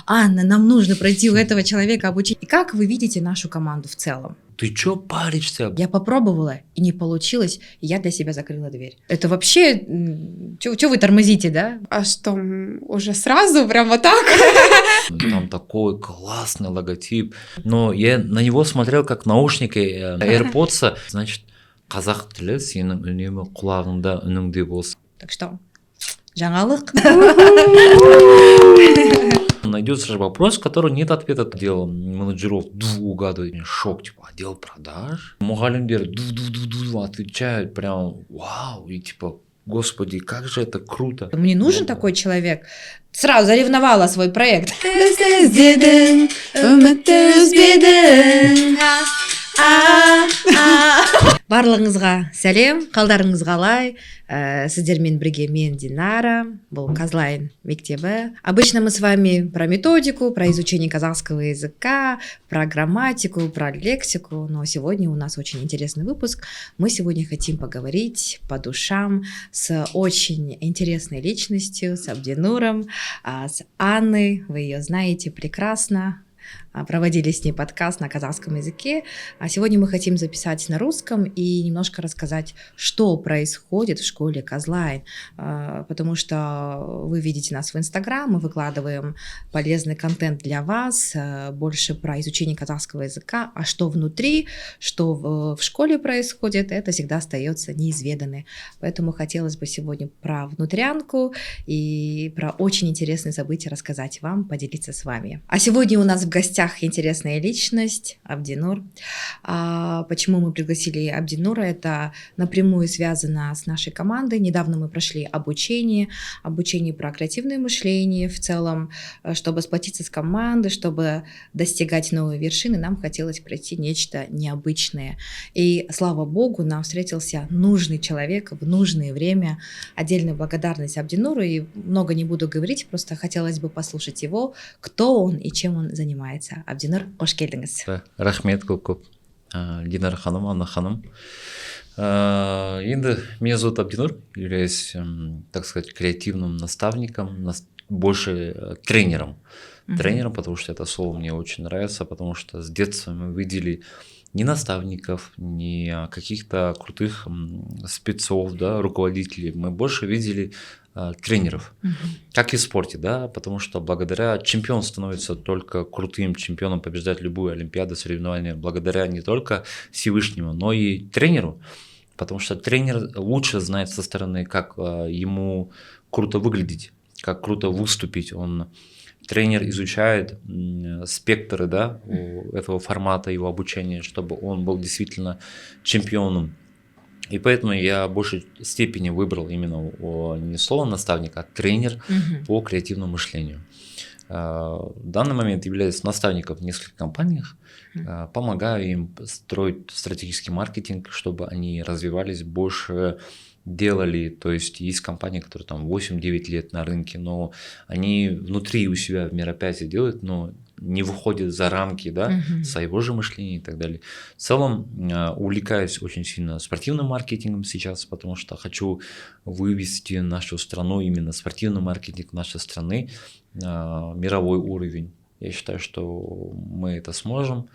Анна, нам нужно пройти у этого человека обучение. И как вы видите нашу команду в целом? Ты чё паришься? Я попробовала, и не получилось, и я для себя закрыла дверь. Это вообще... Чё вы тормозите, да? А что, уже сразу прямо так? Там такой классный логотип. Но я на него смотрел как наушники AirPods. Значит, қазақ тілі сенің үнемі құлағыңда үніңде болсын. Так что, жаңалық. Найдется же вопрос, который нет ответа. Отдел менеджеров угадывает. Шок, типа, отдел продаж. Мугалимдер отвечают прям вау. И типа, господи, как же это круто. Мне нужен такой человек. Сразу заревновала свой проект. Барлығыңызға сәлем, қалдарыңыз қалай? Сіздермен бірге мен Динара, бұл Казлайн мектебі. Обычно мы с вами про методику, про изучение казахского языка, про грамматику, про лексику, но сегодня у нас очень интересный выпуск. Мы сегодня хотим поговорить по душам с очень интересной личностью, с Абдинуром, с Анной, вы ее знаете прекрасно. Проводили с ней подкаст на казахском языке, а сегодня мы хотим записать на русском и немножко рассказать, что происходит в школе Казлайн, потому что вы видите нас в Инстаграм, мы выкладываем полезный контент для вас, больше про изучение казахского языка, а что внутри, что в школе происходит, это всегда остается неизведанным. Поэтому хотелось бы сегодня про внутрянку и про очень интересные события рассказать вам, поделиться с вами. А сегодня у нас в гостях интересная личность Абдинур. Почему мы пригласили Абдинура? Это напрямую связано с нашей командой. Недавно мы прошли обучение про креативное мышление в целом, чтобы сплотиться с командой, чтобы достигать новые вершины, нам хотелось пройти нечто необычное. И слава богу, нам встретился нужный человек в нужное время. Отдельная благодарность Абдинуру, и много не буду говорить, просто хотелось бы послушать его, кто он и чем он занимается. Абдинур, қош келдіңіз. Рахмет көп. Динара ханым, Анна ханым. Енді меня зовут Абдинур, являюсь, так сказать, креативным наставником, больше тренером. Тренером, потому что это слово мне очень нравится, потому что с детства мы видели не наставников, не каких-то крутых спецов, да, руководителей. Мы больше видели тренеров, как и в спорте, да, потому что благодаря чемпион становится только крутым чемпионом, побеждать любую олимпиаду, соревнования, благодаря не только Всевышнему, но и тренеру, потому что тренер лучше знает со стороны, как ему круто выглядеть, как круто выступить. Тренер изучает спектры, да, этого формата его обучения, чтобы он был действительно чемпионом. И поэтому я в большей степени выбрал именно не слово наставник, а тренер по креативному мышлению. В данный момент являюсь наставником в нескольких компаниях, помогаю им строить стратегический маркетинг, чтобы они развивались больше, делали, то есть компании, которые там 8-9 лет на рынке, но они внутри у себя в мероприятии делают, но не выходят за рамки, да, своего же мышления и так далее. В целом увлекаюсь очень сильно спортивным маркетингом сейчас, потому что хочу вывести нашу страну, именно спортивный маркетинг нашей страны на мировой уровень. Я считаю, что мы это сможем,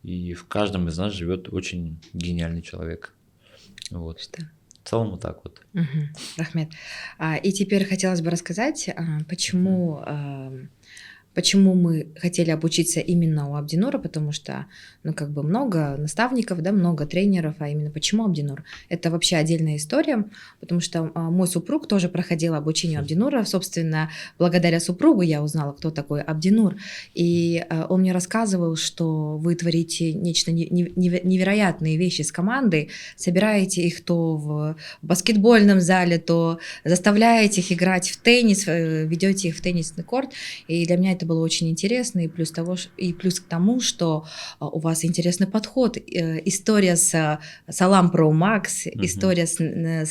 и в каждом из нас живет очень гениальный человек. Вот. В целом вот так вот. Рахмет. И теперь хотелось бы рассказать, почему мы хотели обучиться именно у Абдинура, потому что, много наставников, да, много тренеров, а именно почему Абдинур? Это вообще отдельная история, потому что мой супруг тоже проходил обучение у Абдинура, собственно, благодаря супругу я узнала, кто такой Абдинур, и он мне рассказывал, что вы творите нечто невероятные вещи с командой, собираете их то в баскетбольном зале, то заставляете их играть в теннис, ведете их в теннисный корт, и для меня это было очень интересно, и плюс к тому, что у вас интересный подход, история с Салам Pro Max, история с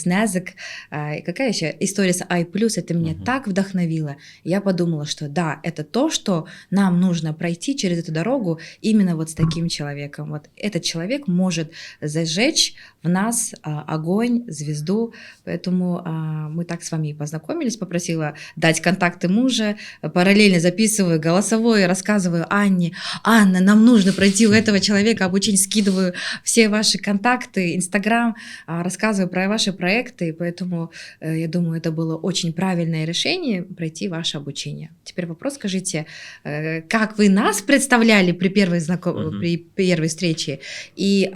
Nazek, какая еще история с I+, это меня так вдохновило. Я подумала, что да, это то, что нам нужно пройти через эту дорогу именно вот с таким человеком. Вот этот человек может зажечь в нас огонь, звезду, поэтому мы так с вами и познакомились, попросила дать контакты мужа, параллельно записывала записываю голосовое, рассказываю Анне: Анна, нам нужно пройти у этого человека обучение, скидываю все ваши контакты, Инстаграм, рассказываю про ваши проекты, поэтому я думаю, это было очень правильное решение пройти ваше обучение. Теперь вопрос, скажите, как вы нас представляли при первой встрече, и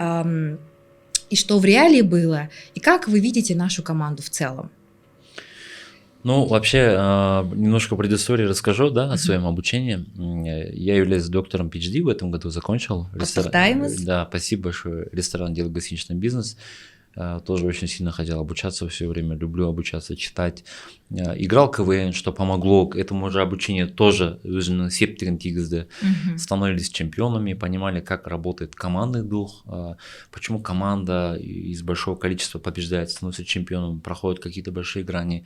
что в реалии было, и как вы видите нашу команду в целом? Ну, вообще, немножко предыстории расскажу, да, о своем обучении. Я являюсь доктором PhD, в этом году закончил. Да, спасибо большое. Ресторан, дело гостиничный бизнес. Тоже очень сильно хотел обучаться все время, люблю обучаться, читать. Играл КВН, что помогло к этому же обучению тоже. Становились чемпионами, понимали, как работает командный дух, почему команда из большого количества побеждает, становится чемпионом, проходят какие-то большие грани.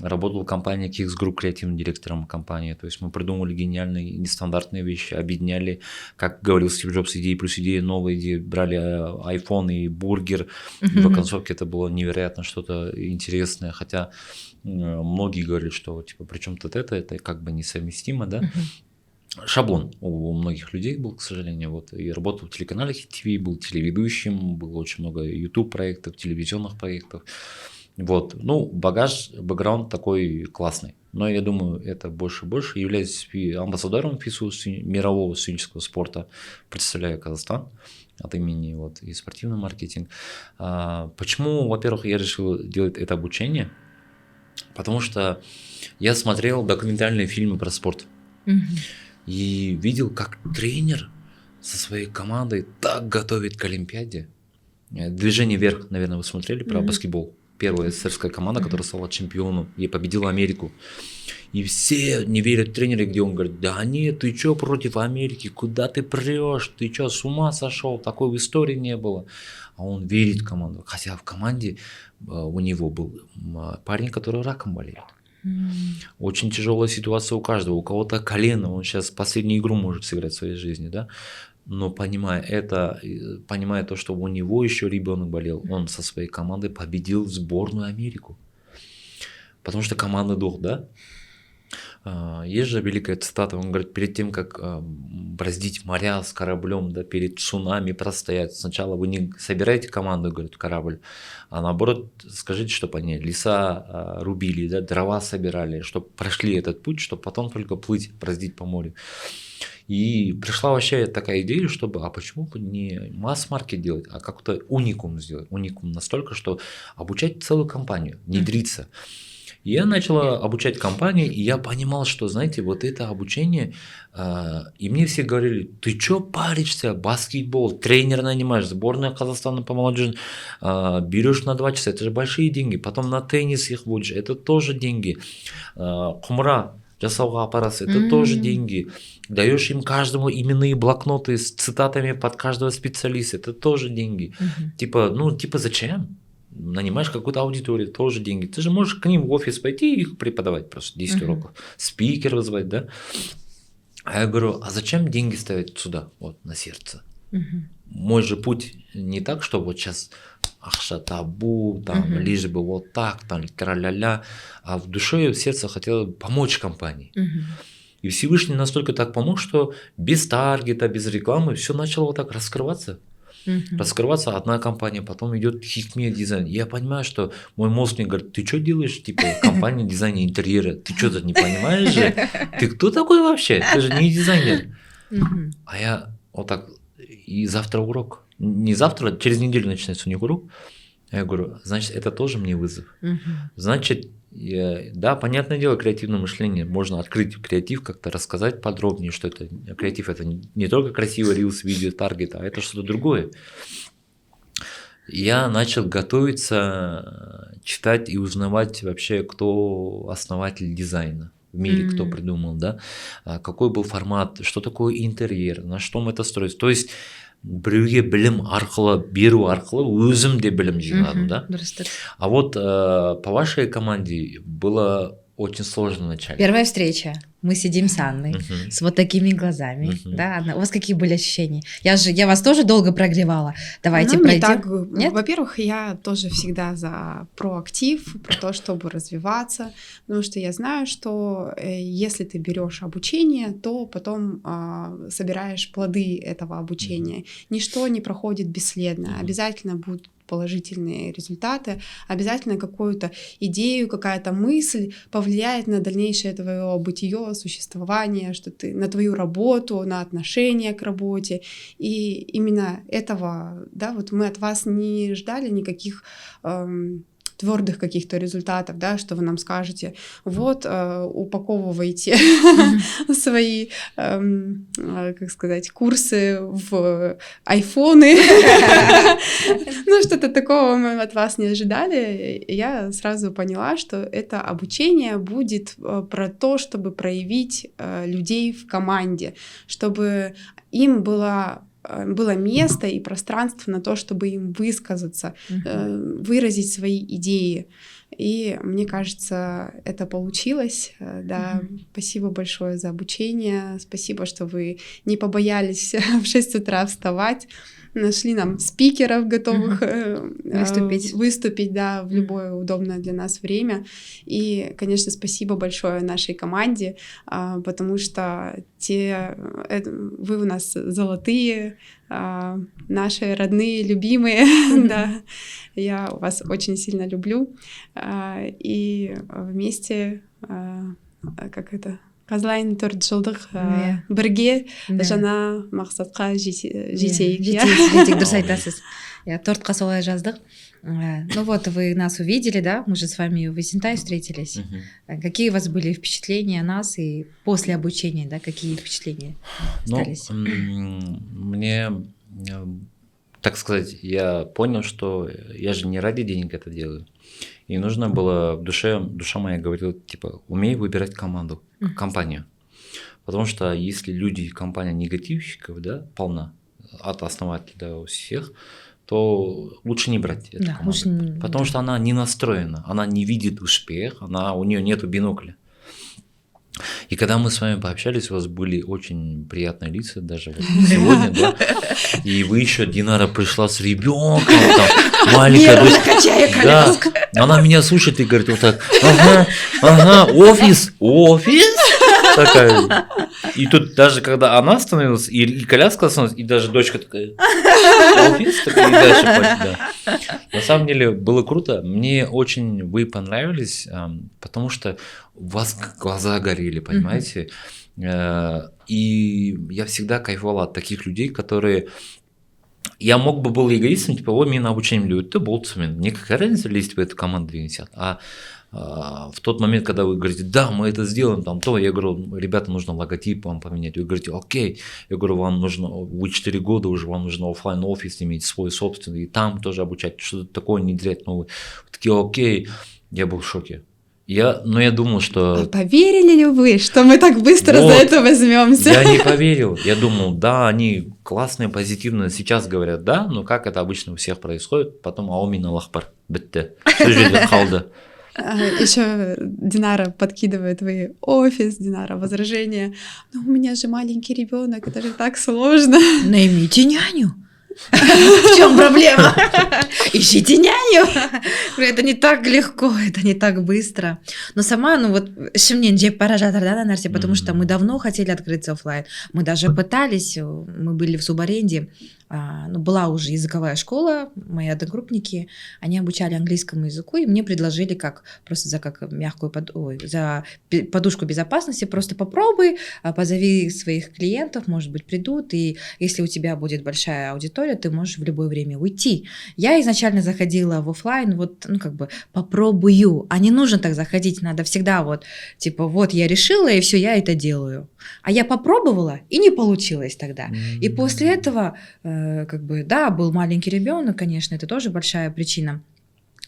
Работал в компании Kix Group креативным директором компании, то есть мы придумывали гениальные, нестандартные вещи, объединяли, как говорил Стив Джобс, идеи плюс идеи, новые идеи, брали iPhone и бургер, и в концовке это было невероятно что-то интересное, хотя многие говорят, что типа при чем тут это как бы несовместимо, да. Шаблон у многих людей был, к сожалению, вот, и работал в телеканале ТВ, был телеведущим, было очень много YouTube проектов, телевизионных проектов, вот, ну, бэкграунд такой классный, но я думаю, это больше и больше. Являюсь амбассадором ФИСУ, мирового студенческого спорта, представляю Казахстан от имени вот и спортивный маркетинг. Почему, во-первых, я решил делать это обучение? Потому что я смотрел документальные фильмы про спорт и видел, как тренер со своей командой так готовит к Олимпиаде. «Движение вверх», наверное, вы смотрели про баскетбол. Первая СССРская команда, которая стала чемпионом и победила Америку. И все не верят тренеру, где он говорит: да нет, ты чё против Америки, куда ты прешь, ты чё, с ума сошел, такой в истории не было. А он верит в команду, хотя в команде у него был парень, который раком болеет. Очень тяжелая ситуация у каждого, у кого-то колено, он сейчас последнюю игру может сыграть в своей жизни, да. Но понимая то, что у него еще ребенок болел, он со своей командой победил сборную Америку. Потому что командный дух, да? Есть же великая цитата, он говорит: перед тем, как бороздить моря с кораблем, да, перед цунами простоять, сначала вы не собираете команду, говорит, в корабль, а наоборот скажите, чтобы они леса рубили, да, дрова собирали, чтобы прошли этот путь, чтобы потом только плыть, бороздить по морю. И пришла вообще такая идея, чтобы, а почему бы не масс-маркет делать, а как-то уникум сделать. Уникум настолько, что обучать целую компанию, внедриться. И я начал обучать компании, и я понимал, что, знаете, вот это обучение, и мне все говорили: ты чё паришься, баскетбол, тренер нанимаешь, сборная Казахстана по молодежи, берешь на 2 часа, это же большие деньги, потом на теннис их будешь, это тоже деньги, кумра жасауға апарасы, это тоже деньги, даешь им каждому именные блокноты с цитатами под каждого специалиста, это тоже деньги. Типа зачем? Нанимаешь какую-то аудиторию, тоже деньги. Ты же можешь к ним в офис пойти и их преподавать просто 10 уроков, спикер вызвать, да? А я говорю: а зачем деньги ставить сюда, вот на сердце? Мой же путь не так, что вот сейчас ахша табу, там, лишь бы вот так, там, тра-ля-ля, а в душе и в сердце хотел помочь компании. И Всевышний настолько так помог, что без таргета, без рекламы все начало вот так раскрываться. Раскрываться одна компания, потом идет Хикмия дизайн. И я понимаю, что мой мозг мне говорит: ты что делаешь, типа, компания дизайна интерьера? Ты что-то не понимаешь же? Ты кто такой вообще? Ты же не дизайнер. А я вот так, и завтра урок. Не завтра, через неделю начинается у них урок. Я говорю: значит, это тоже мне вызов. Значит, да, понятное дело, креативное мышление. Можно открыть креатив, как-то рассказать подробнее, что это креатив. Это не только красивый рилс, видео, таргет, а это что-то другое. Я начал готовиться, читать и узнавать вообще, кто основатель дизайна в мире, кто придумал, да, какой был формат, что такое интерьер, на что мы это строим. То есть біреуге білім арқылы, беру арқылы өзім де білім жинадым, да? А вот по вашей команде было очень сложно вначале. Первая встреча. Мы сидим с Анной, Мгм. с вот такими глазами. Мгм. Да, Анна, у вас какие были ощущения? Я вас тоже долго прогревала. Давайте Ну, не пройдем. так. Нет? Во-первых, я тоже всегда за проактив, про то, чтобы развиваться, потому что я знаю, что если ты берешь обучение, то потом собираешь плоды этого обучения. Ничто не проходит бесследно. Обязательно будут положительные результаты, обязательно какую-то идею, какая-то мысль повлияет на дальнейшее твое бытие, существование, что ты на твою работу, на отношение к работе. И именно этого, да, вот мы от вас не ждали никаких твердых каких-то результатов, да, что вы нам скажете, вот, упаковывайте свои, как сказать, курсы в айфоны. Ну, что-то такого мы от вас не ожидали. Я сразу поняла, что это обучение будет про то, чтобы проявить людей в команде, чтобы им было место и пространство на то, чтобы им высказаться, выразить свои идеи. И мне кажется, это получилось. Да, спасибо большое за обучение. Спасибо, что вы не побоялись в 6 утра вставать. Нашли нам спикеров, готовых выступить, да, в любое удобное для нас время. И, конечно, спасибо большое нашей команде, потому что вы у нас золотые, наши родные, любимые, да. Я вас очень сильно люблю. И вместе, как это... Казлайн 4 жылдық бірге жаңа мақсатқа жетейік. Дұрыс айтасыз. 4-қа солай жаздық. Ну вот, вы нас увидели, да? Мы же с вами в Есентай встретились. Какие у вас были впечатления о нас и после обучения, да? Какие впечатления остались? Мне, так сказать, я понял, что я же не ради денег это делаю. И нужно было душа моя говорила, типа, умей выбирать команду, компанию. Потому что если люди, компания негативщиков, да, полна, от основателя до всех, то лучше не брать эту команду. Потому что она не настроена, она не видит успех, у нее нету бинокля. И когда мы с вами пообщались, у вас были очень приятные лица, даже вот сегодня, да. И вы еще, Динара пришла с ребенком, там, маленькая дочь. Да, она меня слушает и говорит вот так, ага, офис. Такая. И тут даже когда она становилась, и коляска становилась, и даже дочка такая, офис, такая, и дальше пойдет, да. На самом деле было круто, мне очень вы понравились, потому что у вас глаза горели, понимаете, и я всегда кайфовал от таких людей, которые... Я мог бы был эгоистом, типа, ой, меня на обучение любят, ты болтсмен, мне какая разница, лезть в эту команду висят, в тот момент, когда вы говорите, да, мы это сделаем, там то, я говорю, ребята, нужно логотип вам поменять, вы говорите, окей, я говорю, вам нужно, вы 4 года уже, вам нужно офлайн офис иметь свой собственный, и там тоже обучать, что-то такое внедрять новое, такие, окей, я был в шоке. Но я думал, что... А поверили ли вы, что мы так быстро за это возьмемся? Я не поверил. Я думал, да, они классные, позитивные. Сейчас говорят, да, но как это обычно у всех происходит. Потом аумин аллахбар. Бітті. Все жерде қалды. Еще Динара подкидывает вы офис, Динара возражение. Но у меня же маленький ребенок, это же так сложно. Наймите няню. В чем проблема? Ищите няню. Это не так легко, это не так быстро. Но сама, ну вот, шимнен жеп бара жатыр, да, Нарсе, потому что мы давно хотели открыться офлайн. Мы даже пытались, мы были в субаренде, была уже языковая школа, мои одногруппники, они обучали английскому языку, и мне предложили просто за подушку безопасности, просто попробуй, позови своих клиентов, может быть, придут, и если у тебя будет большая аудитория, ты можешь в любое время уйти. Я изначально заходила в офлайн, попробую, а не нужно так заходить, надо всегда я решила, и все, я это делаю. А я попробовала, и не получилось тогда. И после этого, был маленький ребенок, конечно, это тоже большая причина.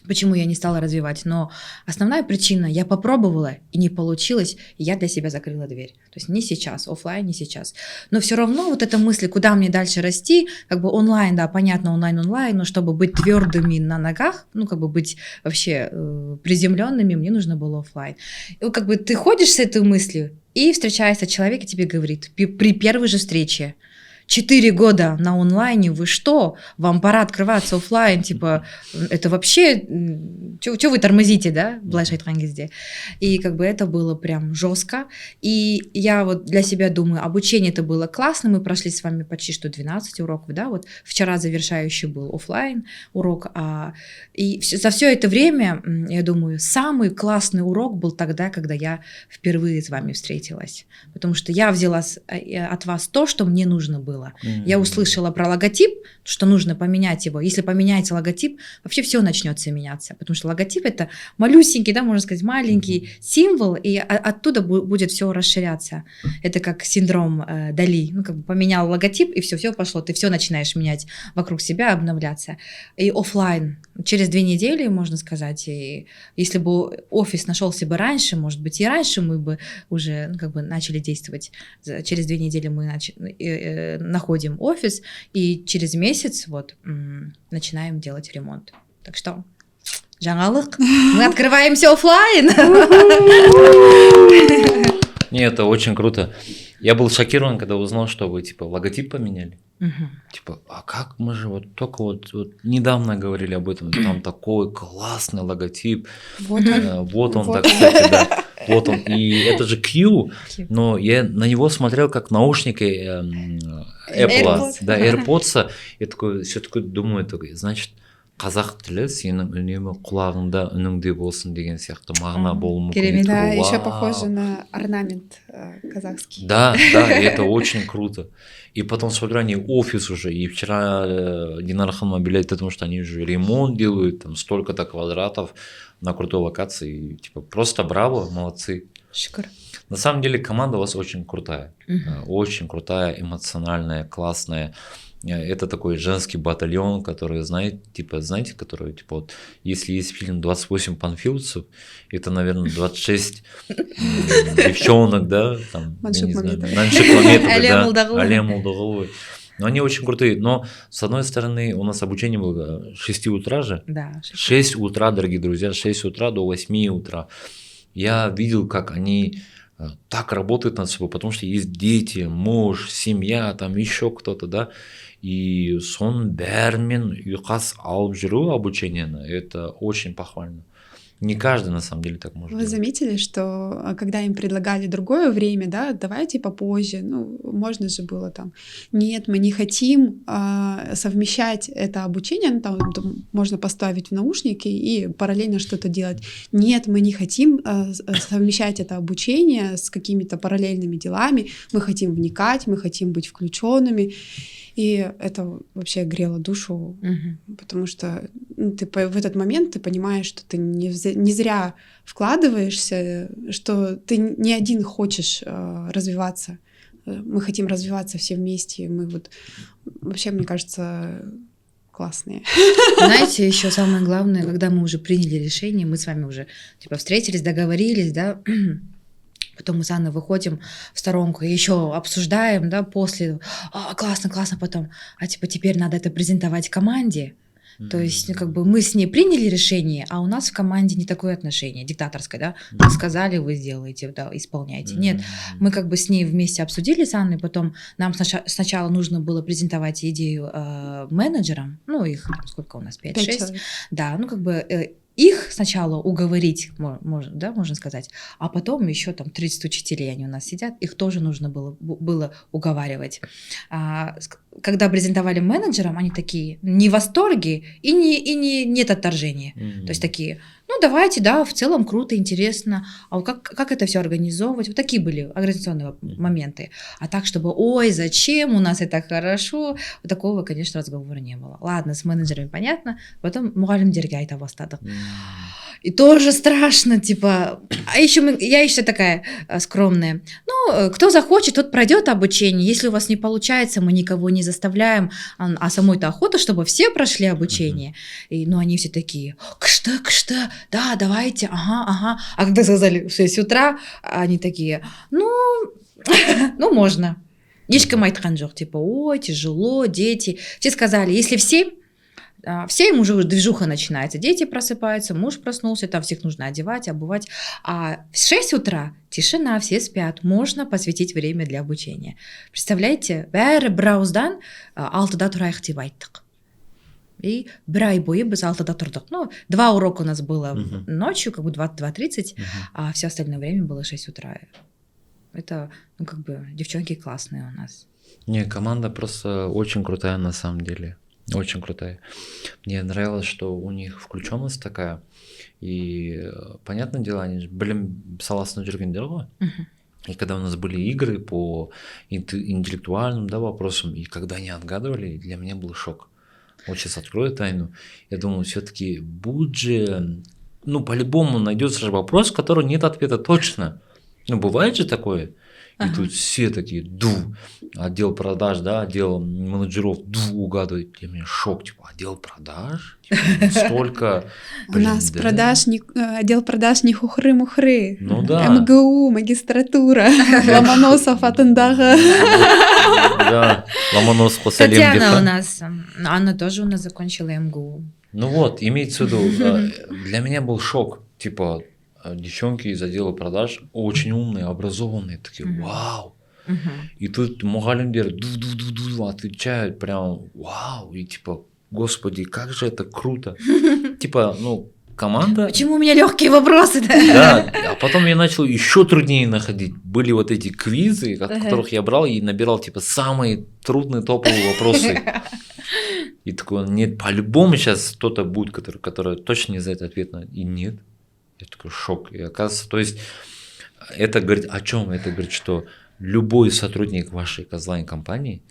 почему я не стала развивать. Но основная причина, я попробовала, и не получилось, и я для себя закрыла дверь. То есть не сейчас, офлайн не сейчас. Но все равно вот эта мысль, куда мне дальше расти, как бы онлайн, да, понятно, онлайн, но чтобы быть твердыми на ногах, ну, как бы быть вообще приземленными, мне нужно было офлайн. И как бы ты ходишь с этой мыслью, и встречается человек, и тебе говорит, при первой же встрече: 4 года на онлайне, вы что? Вам пора открываться офлайн, типа, это вообще, что вы тормозите, да, былайша айтқан кезде. И как бы это было прям жестко. И я вот для себя думаю, обучение это было классно, мы прошли с вами почти что 12 уроков, да, вот вчера завершающий был офлайн урок, и за все это время, я думаю, самый классный урок был тогда, когда я впервые с вами встретилась, потому что я взяла от вас то, что мне нужно было. Я услышала про логотип, что нужно поменять его. Если поменяете логотип, вообще все начнется меняться, потому что логотип это малюсенький, да, можно сказать, маленький символ, и оттуда будет все расширяться. Это как синдром Дали. Ну, как бы поменял логотип, и все пошло. Ты все начинаешь менять вокруг себя, обновляться. И офлайн через 2 недели, можно сказать, и если бы офис нашелся бы раньше, может быть, и раньше мы бы уже, ну, как бы начали действовать. Через 2 недели мы находим офис, и через месяц вот начинаем делать ремонт. Так что, жаңалық, мы открываемся офлайн. Нет, это очень круто. Я был шокирован, когда узнал, что вы типа логотип поменяли. Типа, а как мы же вот только вот недавно говорили об этом, там такой классный логотип. Вот он. Вот он, так, кстати, да. Вот он. И это же Q, но я на него смотрел как наушники Apple, да, AirPods. Я такой, все такой думаю, значит, қазақ тілі сенің үнемі құлағыңда үніңде болсын деген сияқты мағына болуы мүмкін. Да, еще похоже на орнамент казахский. Да, и это очень круто. И потом смотрю, они офис уже, и вчера Динара Ханым объявляет о том, что они уже ремонт делают, там столько-то квадратов на крутой локации, и, типа, просто браво, молодцы. Шикар. На самом деле команда у вас очень крутая, очень крутая, эмоциональная, классная. Это такой женский батальон, который, знаете, который, типа, вот, если есть фильм «28 панфиловцев», это, наверное, 26 девчонок, да, там, Маншук Мамедов, Алия Молдағұлова. Но они очень крутые. Но, с одной стороны, у нас обучение было 6 утра же. Да. 6 утра, дорогие друзья, 6 утра до 8 утра. Я видел, как они так работают над собой, потому что есть дети, муж, семья, там еще кто-то, да. И соның бәрімен ұйқас алып жүру обучениені, это очень похвально. Не каждый на самом деле так может Вы делать. заметили, что когда им предлагали другое время, да, давайте попозже, ну, можно же было там, нет, мы не хотим совмещать это обучение, ну, там можно поставить в наушники и параллельно что-то делать. Нет, мы не хотим совмещать это обучение с какими-то параллельными делами, мы хотим вникать, мы хотим быть включенными. И это вообще грело душу, потому что ты в этот момент ты понимаешь, что ты не зря вкладываешься, что ты не один хочешь развиваться. Мы хотим развиваться все вместе. Мы вот вообще, мне кажется, классные. Знаете, еще самое главное, когда мы уже приняли решение, мы с вами уже типа встретились, договорились, да. Потом мы с Анной выходим в сторонку и еще обсуждаем, да, после, классно, потом, типа теперь надо это презентовать команде. То есть, ну, как бы мы с ней приняли решение, а у нас в команде не такое отношение, диктаторское, да, мы сказали, вы сделаете, да, исполняете. Нет, мы как бы с ней вместе обсудили с Анной, потом нам сначала нужно было презентовать идею менеджерам, ну, их, сколько у нас, 5-6, да, ну, как бы их сначала уговорить, можно сказать, а потом еще там 30 учителей, они у нас сидят, их тоже нужно было уговаривать. Когда презентовали менеджерам, они такие не в восторге и нет отторжения. То есть такие, ну давайте, да, в целом круто, интересно, а как это все организовывать? Вот такие были организационные моменты. А так, чтобы, ой, зачем, у нас это хорошо, вот такого, конечно, разговора не было. Ладно, с менеджерами понятно, потом мұғалімдерге айта бастадық. И тоже страшно, типа, а еще я еще такая скромная. Ну, кто захочет, тот пройдет обучение. Если у вас не получается, мы никого не заставляем, а самой-то охота, чтобы все прошли обучение. И, ну, они все такие, кшта, да, давайте, ага. А когда сказали в 6 утра, они такие, ну, можно. Ешкім айтқан жоқ, типа, ой, тяжело, дети. Все сказали, если в 7 уже движуха начинается. Дети просыпаются, муж проснулся, там всех нужно одевать, обувать. А в 6 утра тишина, все спят. Можно посвятить время для обучения. Представляете? Бәрі бір ауыздан 6-да тұрайық деп айттық. И бір ай бойы біз 6-да тұрдық. Ну, 2 урока у нас было ночью, как бы 2:30, а все остальное время было 6 утра. Это, ну, как бы, девчонки классные у нас. Не, команда просто очень крутая на самом деле. Очень крутая. Мне нравилось, что у них включенность такая. И, понятное дело, они білім саласында жүргендер ғой. И когда у нас были игры по интеллектуальным, да, вопросам, и когда они отгадывали, для меня был шок. Вот сейчас открою тайну. Я думал, все-таки будет же, ну, по-любому найдется же вопрос, в котором нет ответа точно. Ну, бывает же такое. И тут все такие, отдел продаж, да, отдел менеджеров, угадывают. Для меня шок, типа, отдел продаж? Типа, столько... У нас отдел продаж не хухры-мухры. Ну да. МГУ, магистратура, Ломоносов атындағы. Да, Ломоносов Салим. Татьяна у нас, Анна тоже у нас закончила МГУ. Ну вот, имеется в виду, для меня был шок, типа... Девчонки из отдела продаж очень умные, образованные, такие, вау. И тут мугалимдер отвечают прям, вау. И типа, господи, как же это круто. Типа, ну, команда... Почему у меня легкие вопросы? Да, а потом я начал еще труднее находить. Были вот эти квизы, от которых я брал и набирал, типа, самые трудные топовые вопросы. И такой, нет, по-любому сейчас кто-то будет, который точно не знает ответ на... И нет. Я такой шок. И оказывается, то есть это говорит о чем? Это говорит, что любой сотрудник вашей Казлайн компании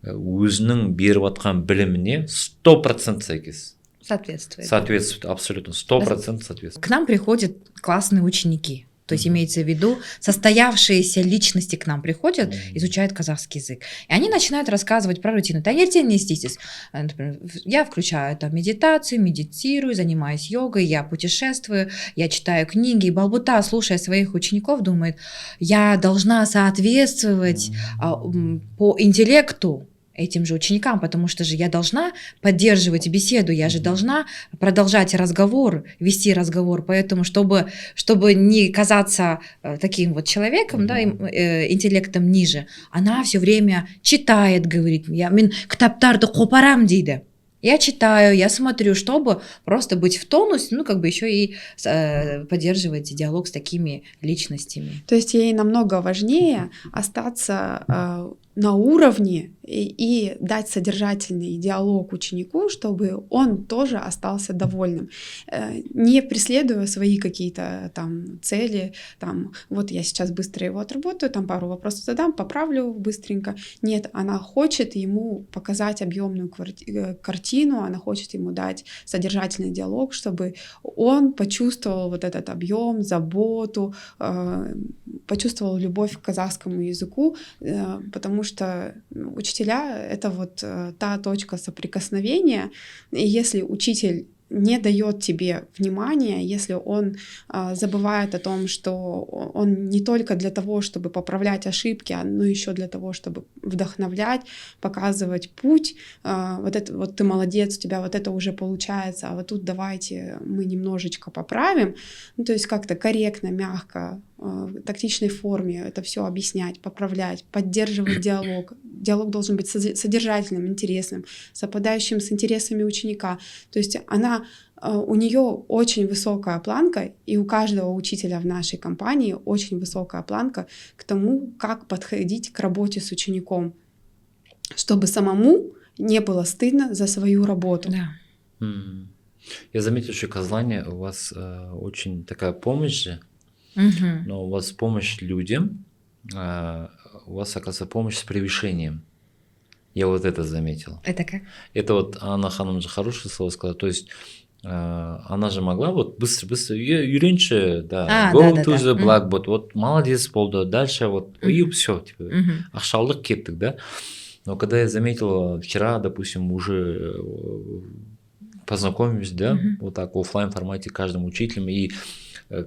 өзінің беріп атқан біліміне 100% сәйкес. Соответствует, абсолютно, 100% соответствует. К нам приходят классные ученики. То есть имеется в виду, состоявшиеся личности к нам приходят, изучают казахский язык. И они начинают рассказывать про рутину. Таңертең не істейсіз. Например, я включаю там медитацию, медитирую, занимаюсь йогой, я путешествую, я читаю книги. И Балбута, слушая своих учеников, думает, я должна соответствовать по интеллекту этим же ученикам, потому что же я должна поддерживать беседу, я же должна продолжать разговор, вести разговор, поэтому, чтобы не казаться таким вот человеком, да, интеллектом ниже, она все время читает, говорит, мен кітаптарды қопарам дейді. Я читаю, я смотрю, чтобы просто быть в тонусе, ну, как бы еще и поддерживать диалог с такими личностями. То есть ей намного важнее остаться на уровне и дать содержательный диалог ученику, чтобы он тоже остался довольным, не преследуя свои какие-то там цели, там, вот я сейчас быстро его отработаю, там пару вопросов задам, поправлю быстренько. Нет, она хочет ему показать объемную картину, она хочет ему дать содержательный диалог, чтобы он почувствовал вот этот объем, заботу, почувствовал любовь к казахскому языку, потому что учителя — это вот та точка соприкосновения, и если учитель не дает тебе внимания, если он забывает о том, что он не только для того, чтобы поправлять ошибки, но еще для того, чтобы вдохновлять, показывать путь, вот это вот ты молодец, у тебя вот это уже получается, а вот тут давайте мы немножечко поправим, ну, то есть как-то корректно, мягко, в тактичной форме это все объяснять, поправлять, поддерживать диалог. Диалог должен быть содержательным, интересным, совпадающим с интересами ученика. То есть у нее очень высокая планка, и у каждого учителя в нашей компании очень высокая планка к тому, как подходить к работе с учеником, чтобы самому не было стыдно за свою работу. Да. Я заметил, что в Казлане у вас очень такая помощь же, но у вас помощь людям, у вас, оказывается, помощь с превышением. Я вот это заметил. Это как? Это вот Анна Ханым же хорошее слово сказала. То есть она же могла вот быстро, үйренші, да, А, go да, to да. the Мгм. blackboard, вот молодец болды, дальше вот, и все, типа, Мгм. ақшалдық кеттік, да. Но когда я заметил вчера, допустим, уже познакомились, да, Мгм. вот так в оффлайн формате каждым учителем, и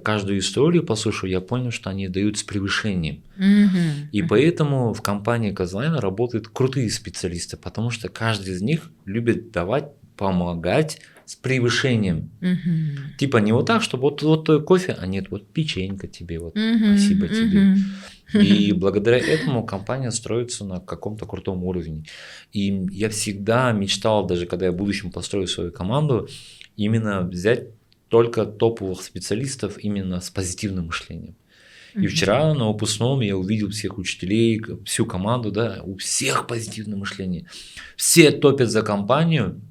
каждую историю послушал, я понял, что они дают с превышением. Мгм. И поэтому в компании Казлайна работают крутые специалисты, потому что каждый из них любит давать, помогать с превышением. Мгм. Типа не вот так, чтобы вот кофе, а нет, вот печенька тебе, вот Мгм. спасибо тебе. Мгм. И благодаря этому компания строится на каком-то крутом уровне. И я всегда мечтал, даже когда я в будущем построю свою команду, именно взять только топовых специалистов именно с позитивным мышлением. И Мгм. вчера на выпускном я увидел всех учителей, всю команду, да, у всех позитивное мышление. Все топят за компанию.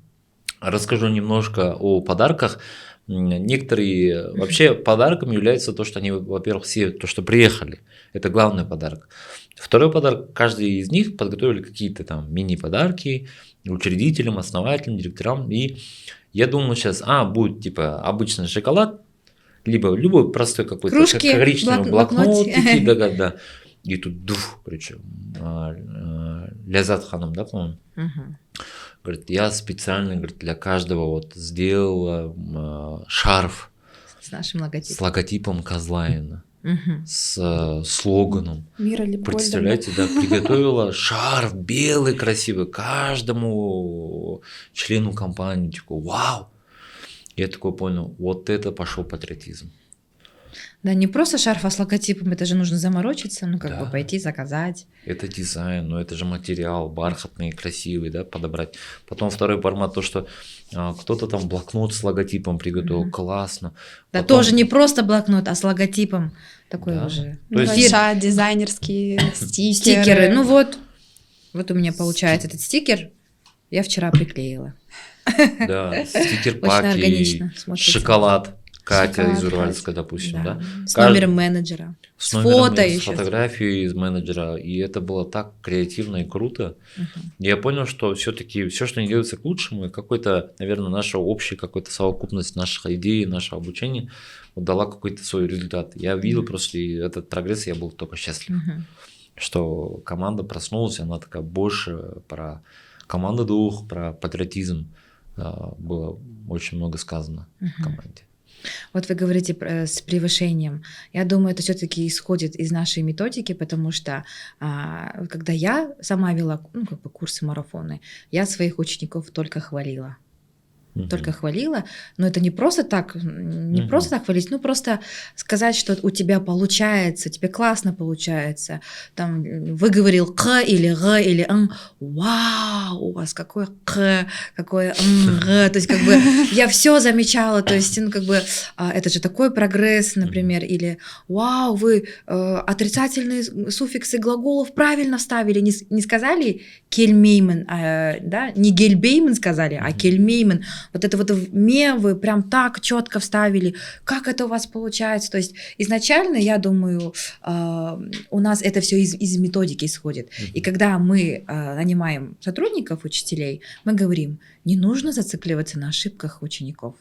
Расскажу немножко о подарках. Некоторые вообще подарком является то, что они, во-первых, все то, что приехали. Это главный подарок. Второй подарок, каждый из них подготовили какие-то там мини-подарки учредителям, основателям, директорам. И я думаю сейчас, будет типа обычный шоколад, либо любой простой какой-то Кружки, коричневый блокнотики. блокнотики, да. И тут причем Лязат ханым, да, по-моему. Мгм. Говорит, я специально, говорит, для каждого вот сделал шарф С нашим с логотипом. логотипом Казлайна, Мгм. с слоганом. Мира Лепольда. Представляете, да, приготовила шарф белый, красивый, каждому члену компании. Такой, вау! Я такой понял, вот это пошел патриотизм. Да, не просто шарф, а с логотипом, это же нужно заморочиться, ну, как Да. бы пойти заказать. Это дизайн, но это же материал бархатный, красивый, да, подобрать. Потом второй формат, то, что кто-то там блокнот с логотипом приготовил, Мгм. классно. Да, Потом- тоже не просто блокнот, а с логотипом. Такой Да. уже. То есть- Большая дизайнерские стикеры. Стикеры. Ну вот у меня получается этот стикер. Я вчера приклеила. Да, Очень стикер-паки, органично смотрится. шоколад. Катя Шоколад, из Уральска, Катя. допустим, да. С Каждый- номером менеджера. С номером, фото с еще. фотографией из менеджера. И это было так креативно и круто. И я понял, что все-таки все, что не делается к лучшему, и какой-то, наверное, наша общая какая-то совокупность наших идей, нашего обучения вот дала какой-то свой результат. Я видел просто и этот прогресс, я был только счастлив, Мгм. что команда проснулась, она такая больше про команду дух, про патриотизм. Было очень много сказано в команде. Вот вы говорите с превышением. Я думаю, это все-таки исходит из нашей методики, потому что когда я сама вела курсы, марафоны, я своих учеников только хвалила. Только хвалила, но это не просто так, просто так хвалить, просто сказать, что у тебя получается, тебе классно получается, там выговорил к или г или вау, у вас какое к, какое г, то есть как бы я все замечала, то есть это же такой прогресс, например, или вау, вы отрицательные суффиксы глаголов правильно вставили, не сказали кельмеймен, да, не гельбеймен сказали, а кельмеймен. Вот это вот вы прям так четко вставили. Как это у вас получается? То есть изначально, я думаю, у нас это все из методики исходит. И когда мы нанимаем сотрудников, учителей, мы говорим, не нужно зацикливаться на ошибках учеников.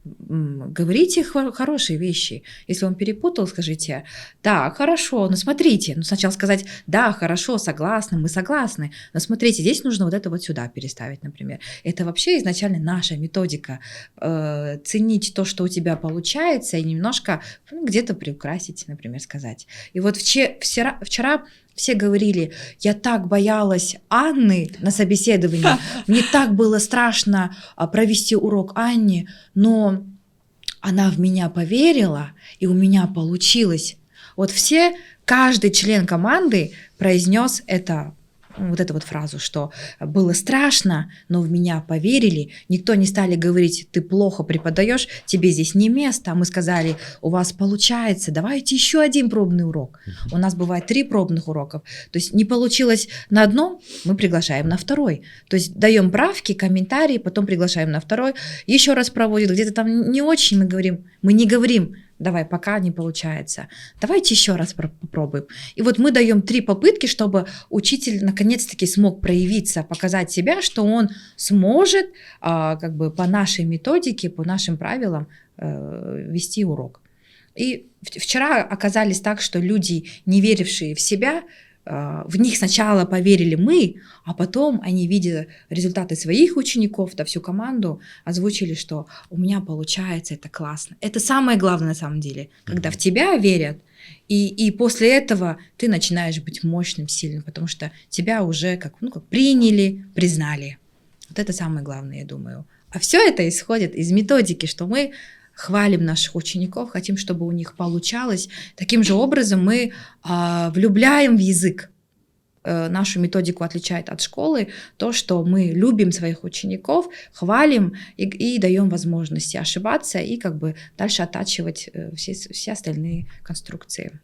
Говорите хорошие вещи. Если он перепутал, скажите, да, хорошо, но смотрите. Сначала сказать, да, хорошо, согласны, мы согласны, но смотрите, здесь нужно вот это вот сюда переставить, например. Это вообще изначально наша методика. Ценить то, что у тебя получается, и немножко где-то приукрасить, например, сказать. И вот вчера все говорили, я так боялась Анны на собеседовании, мне так было страшно провести урок Анне, но она в меня поверила, и у меня получилось. Вот каждый член команды произнес вот эту вот фразу, что было страшно, но в меня поверили, никто не стали говорить, ты плохо преподаешь, тебе здесь не место, а мы сказали, у вас получается, давайте еще один пробный урок. У нас бывает 3 пробных уроков, то есть не получилось на одном, мы приглашаем на второй, то есть даем правки, комментарии, потом приглашаем на второй, еще раз проводят, где-то там не очень мы не говорим, давай, пока не получается, давайте еще раз попробуем. И вот мы даем 3 попытки, чтобы учитель наконец-таки смог проявиться, показать себя, что он сможет как бы по нашей методике, по нашим правилам вести урок. И вчера оказались так, что люди, не верившие в себя, в них сначала поверили мы, а потом они, видя результаты своих учеников, да, всю команду, озвучили, что у меня получается, это классно. Это самое главное на самом деле, когда в тебя верят, и после этого ты начинаешь быть мощным, сильным, потому что тебя уже как приняли, признали. Вот это самое главное, я думаю. А все это исходит из методики, что мы хвалим наших учеников, хотим, чтобы у них получалось. Таким же образом мы влюбляем в язык. Нашу методику отличает от школы то, что мы любим своих учеников, хвалим и даем возможности ошибаться и как бы дальше оттачивать все остальные конструкции.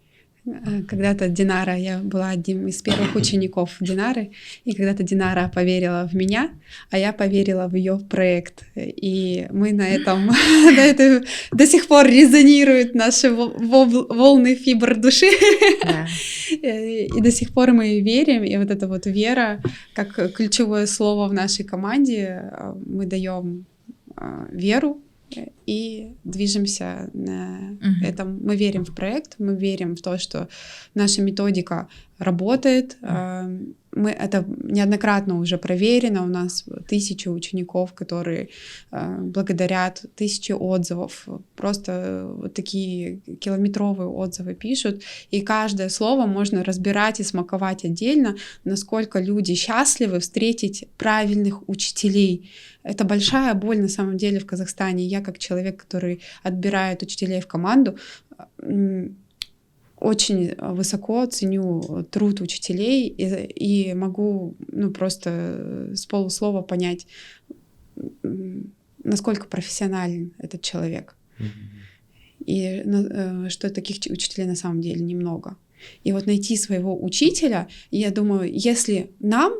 Когда-то Динара, я была одним из первых учеников Динары, и когда-то Динара поверила в меня, а я поверила в ее проект. И мы на этом до сих пор резонируют наши волны фибр души. И до сих пор мы верим, и вот эта вот вера, как ключевое слово в нашей команде, мы даем веру, и движемся на этом. Мы верим в проект, мы верим в то, что наша методика работает. Это неоднократно уже проверено. У нас 1000 учеников, которые благодарят, 1000 отзывов. Просто вот такие километровые отзывы пишут. И каждое слово можно разбирать и смаковать отдельно, насколько люди счастливы встретить правильных учителей. Это большая боль на самом деле в Казахстане. Я как человек, который отбирает учителей в команду, очень высоко ценю труд учителей и могу просто с полуслова понять, насколько профессионален этот человек. И что таких учителей на самом деле немного. И вот найти своего учителя, я думаю, если нам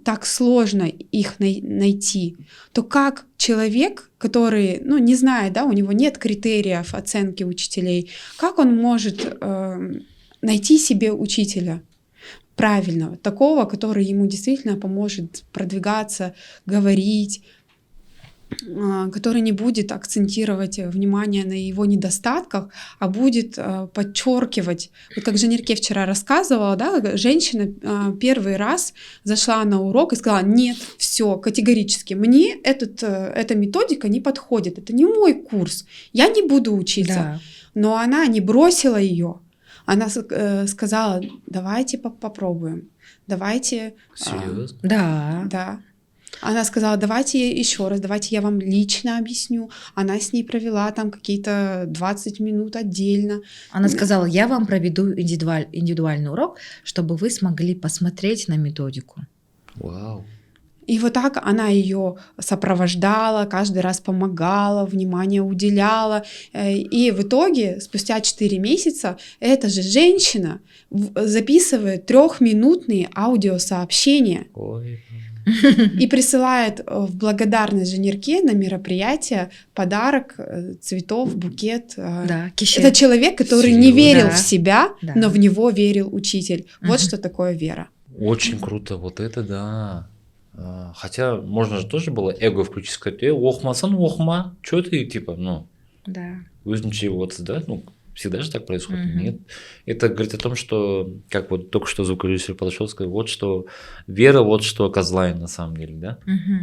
так сложно их найти, то как человек, который, не знает, да, у него нет критериев оценки учителей, как он может найти себе учителя правильного, такого, который ему действительно поможет продвигаться, говорить, который не будет акцентировать внимание на его недостатках, а будет подчеркивать. Вот как Жанерке вчера рассказывала, да, женщина первый раз зашла на урок и сказала: нет, все, категорически, мне эта методика не подходит, это не мой курс, я не буду учиться. Да. Но она не бросила ее, она сказала: давайте попробуем, давайте. Серьезно? Да. Она сказала: давайте еще раз, давайте я вам лично объясню. Она с ней провела там какие-то 20 минут отдельно. Она сказала: я вам проведу индивидуальный урок, чтобы вы смогли посмотреть на методику. Вау. И вот так она ее сопровождала, каждый раз помогала, внимание уделяла. И в итоге, спустя 4 месяца, эта же женщина записывает 3-минутные аудиосообщения. Ой. И присылает в благодарность Жанерке на мероприятие подарок цветов, букет. Да, это человек, который не верил в себя, но в него верил учитель. Вот что такое вера. Очень круто, вот это да. Хотя можно же тоже было эго включить, сказать: оқымасаң оқыма, что ты да. Өзінше вот, да, всегда же так происходит. Нет. Это говорит о том, что, как вот только что звукорежиссер подошел, сказал, вот что вера, вот что Казлайн на самом деле, да?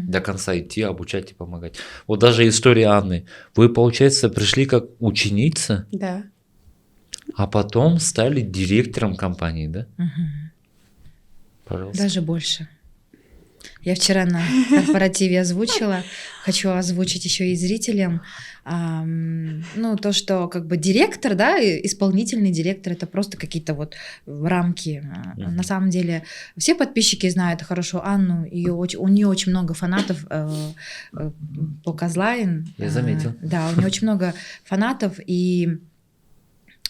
До конца идти, обучать и помогать. Вот даже история Анны. Вы, получается, пришли как ученица, да, а потом стали директором компании, да? Пожалуйста. Даже больше. Я вчера на корпоративе озвучила, хочу озвучить еще и зрителям, то, что как бы директор, да, исполнительный директор, это просто какие-то вот рамки. На самом деле все подписчики знают хорошо Анну, у нее очень много фанатов по Казлайн. Я заметил. Да, у нее очень много фанатов, и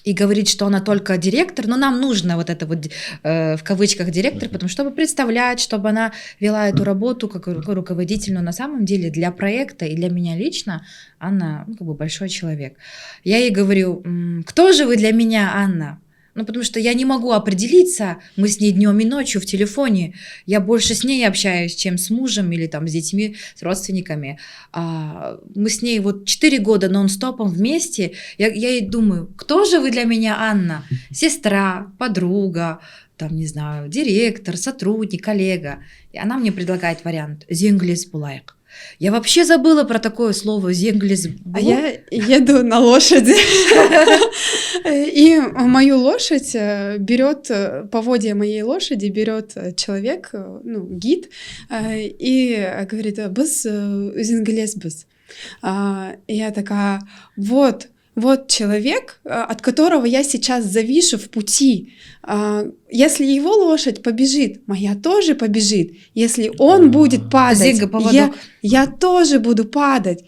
и говорить, что она только директор, но нам нужно вот это вот в кавычках директор, потому что чтобы представлять, чтобы она вела эту работу как руководитель, но на самом деле для проекта и для меня лично Анна как бы большой человек. Я ей говорю, кто же вы для меня, Анна? Ну, потому что я не могу определиться, мы с ней днем и ночью в телефоне, я больше с ней общаюсь, чем с мужем или там с детьми, с родственниками. Мы с ней вот 4 года нон-стопом вместе, я ей думаю, кто же вы для меня, Анна? Сестра, подруга, там, не знаю, директор, сотрудник, коллега. И она мне предлагает вариант «Зенглис булайк». Я вообще забыла про такое слово «зенглис». А я еду на лошади, и мою лошадь берет, поводья моей лошади берет человек, ну, гид, и говорит «біз зенглесбіз». И я такая, вот человек, от которого я сейчас завишу в пути. Если его лошадь побежит, моя тоже побежит. Если он будет падать, я тоже буду падать.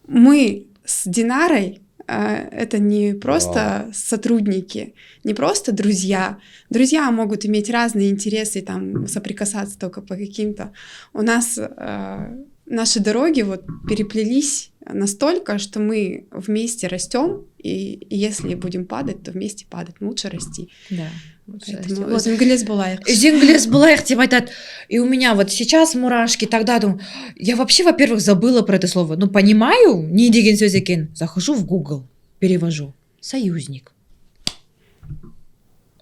Мы с Динарой это не просто сотрудники, не просто друзья. Друзья могут иметь разные интересы, там, соприкасаться только по каким-то. У нас наши дороги вот переплелись настолько, что мы вместе растем, и если будем падать, то вместе падать, лучше расти. Да. Поэтому зенглес булайк. Зенглес булайк, типа это. И у меня вот сейчас мурашки, тогда думаю, я вообще, во-первых, забыла про это слово. Ну, понимаю, не деген сөз екен. Захожу в Google, перевожу. Союзник.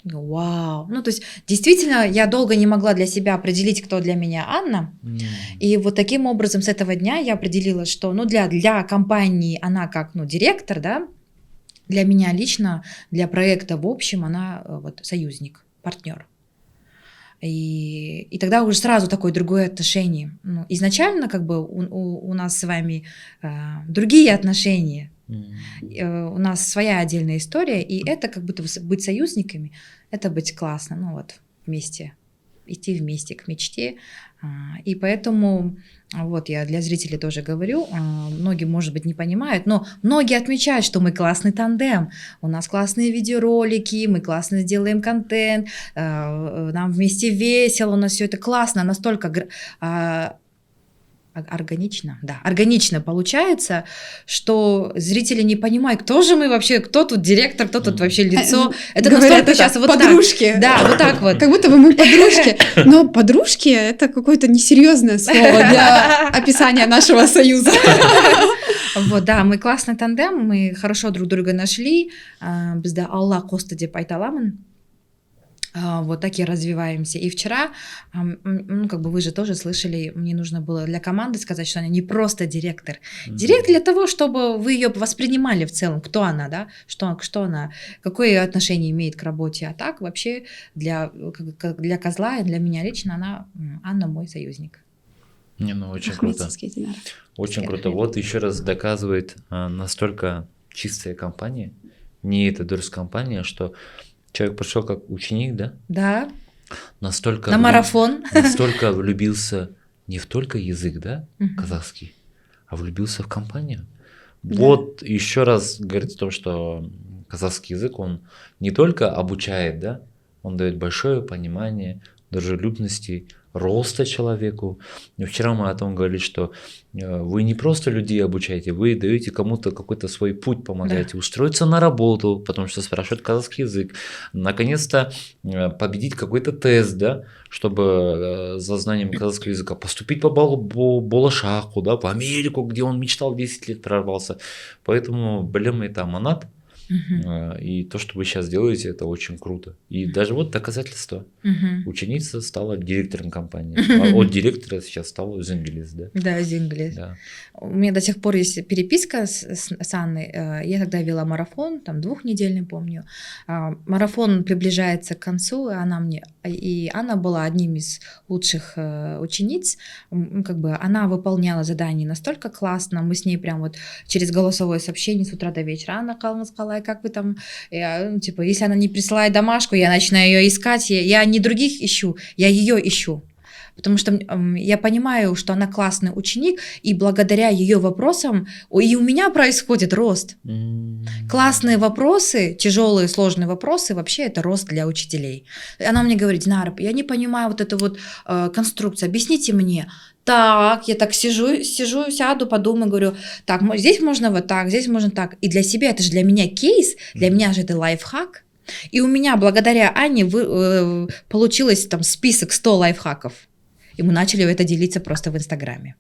Вау. Ну, то есть, действительно, я долго не могла для себя определить, кто для меня Анна. И вот таким образом с этого дня я определила, что, ну, для компании она как, ну, директор, да, для меня лично, для проекта в общем, она вот союзник, партнер. И тогда уже сразу такое другое отношение. Ну, изначально как бы у нас с вами другие отношения. У нас своя отдельная история, и это как будто быть союзниками, это быть классно, ну вот вместе, идти вместе к мечте. И поэтому, вот я для зрителей тоже говорю, многие, может быть, не понимают, но многие отмечают, что мы классный тандем, у нас классные видеоролики, мы классно делаем контент, нам вместе весело, у нас все это классно, настолько органично получается, что зрители не понимают, кто же мы вообще, кто тут директор, кто тут вообще лицо. Это говорят, настолько сейчас вот подружки. Так. Да, вот так вот. Как будто бы мы подружки. Но подружки — это какое-то несерьезное слово для описания нашего союза. Вот, да, мы классный тандем, мы хорошо друг друга нашли. Бізді Алла қосты деп айта аламын. Вот так и развиваемся. И вчера, ну, как бы вы же тоже слышали, мне нужно было для команды сказать, что она не просто директор. Директор для того, чтобы вы ее воспринимали в целом, кто она, да, что она, какое отношение имеет к работе. А так вообще для Козла и для меня лично Анна мой союзник. Не, ну очень круто. Очень круто. Вот еще раз доказывает настолько чистая компания, не эта компания, что человек пришел как ученик, да? Да. Настолько марафон. Настолько влюбился не в только язык, да, казахский, а влюбился в компанию. Да. Вот еще раз говорит о том, что казахский язык, он не только обучает, да, он дает большое понимание дружелюбности, роста человеку. И вчера мы о том говорили, что вы не просто людей обучаете, вы даете кому-то какой-то свой путь, помогаете устроиться на работу, потому что спрашивают казахский язык, наконец-то победить какой-то тест, да, чтобы за знанием казахского языка поступить по Болашаху, да, в Америку, где он мечтал 10 лет, прорвался. Поэтому білім это аманат. И то, что вы сейчас делаете, это очень круто. И даже вот доказательство. Ученица стала директором компании. А от директора сейчас стал Зенглес, да? Да, Зенглес. Да. У меня до сих пор есть переписка с Анной. Я тогда вела марафон, там 2-недельный, помню. Марафон приближается к концу, и Анна была одним из лучших учениц. Как бы она выполняла задания настолько классно. Мы с ней прям вот через голосовое сообщение с утра до вечера. Анна Калмыскалай, как вы там? Типа, если она не присылает домашку, я начинаю ее искать. Я не других ищу, я ее ищу. потому что я понимаю, что она классный ученик, и благодаря ее вопросам и у меня происходит рост. Классные вопросы, тяжелые, сложные вопросы, вообще это рост для учителей. Она мне говорит: Динара, я не понимаю вот эту вот конструкцию, объясните мне. Так, я так сижу, сяду, подумаю, говорю, так, здесь можно вот так, здесь можно так. И для себя, это же для меня кейс, для меня же это лайфхак. И у меня благодаря Ане получилось там список 100 лайфхаков. И мы начали это делиться просто в Инстаграме.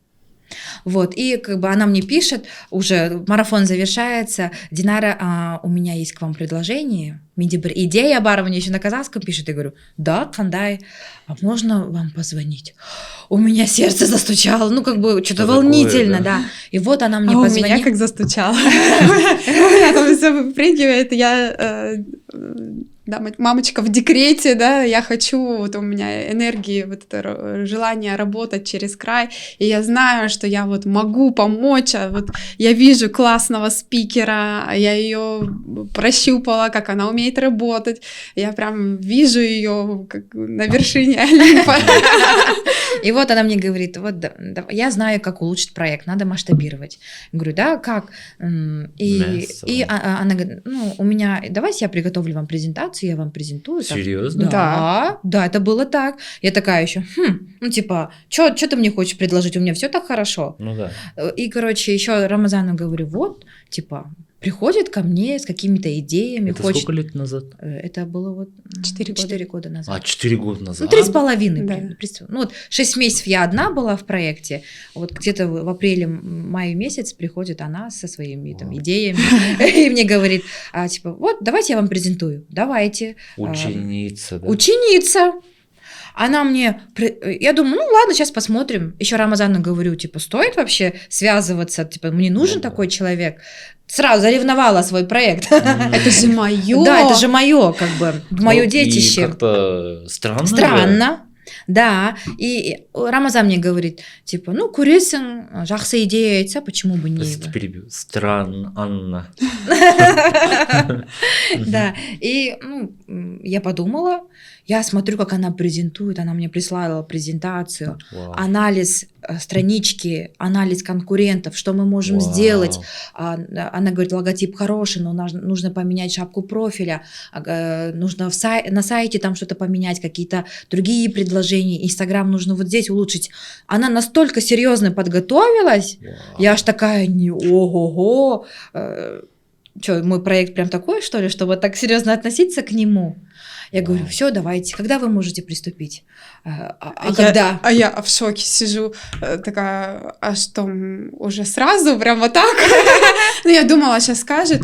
Вот, и как бы она мне пишет, уже марафон завершается: Динара, у меня есть к вам предложение, идея барования, еще на казахском пишет. Я говорю: да, қандай, а можно вам позвонить? У меня сердце застучало, ну как бы что-то волнительно, такое, да. И вот она мне позвонила. У меня как застучало. У меня там все выпрыгивает, да, мамочка в декрете, да, я хочу, вот у меня энергии, вот это желание работать через край, и я знаю, что я вот могу помочь, вот я вижу классного спикера, я ее прощупала, как она умеет работать, я прям вижу ее как на вершине Олимпа. И вот она мне говорит: вот я знаю, как улучшить проект, надо масштабировать. Я говорю: да, как? И она говорит: ну, у меня, давайте я приготовлю вам презентацию, я вам презентую. Серьезно? Да, это было так. Я такая еще, ну типа, что ты мне хочешь предложить? У меня все так хорошо. Ну да. И, короче, еще Рамазану говорю: вот, типа, приходит ко мне с какими-то идеями. Это сколько лет назад? Это было вот 4 года назад. 4 года назад? Ну, 3,5. Да. Ну, вот 6 месяцев я одна была в проекте, вот где-то в апреле-мае месяц приходит она со своими там идеями и мне говорит, типа, вот, давайте я вам презентую, давайте. Ученица, да? Ученица. Она мне, я думаю, ну ладно, сейчас посмотрим. Еще Рамазану говорю, типа, стоит вообще связываться, типа, мне нужен такой человек. Сразу заревновала свой проект. Это же мое. Да, это же мое, как бы, мое детище. И как-то странно. Странно. Да, и Рамазан мне говорит, типа, ну, көресің, жақсы идея айтса, почему бы не... Перебью. Странно. Да, и я подумала, я смотрю, как она презентует, она мне прислала презентацию, анализ странички, анализ конкурентов, что мы можем сделать. Она говорит, логотип хороший, но нужно поменять шапку профиля, нужно на сайте там что-то поменять, какие-то другие предложения, Инстаграм нужно вот здесь улучшить. Она настолько серьезно подготовилась, я аж такая, ого-го, что, мой проект прям такой, что ли, чтобы так серьезно относиться к нему? Я говорю, все, давайте, когда вы можете приступить? Когда? Я в шоке сижу, такая, а что, уже сразу, прям вот так? Ну, я думала, сейчас скажет,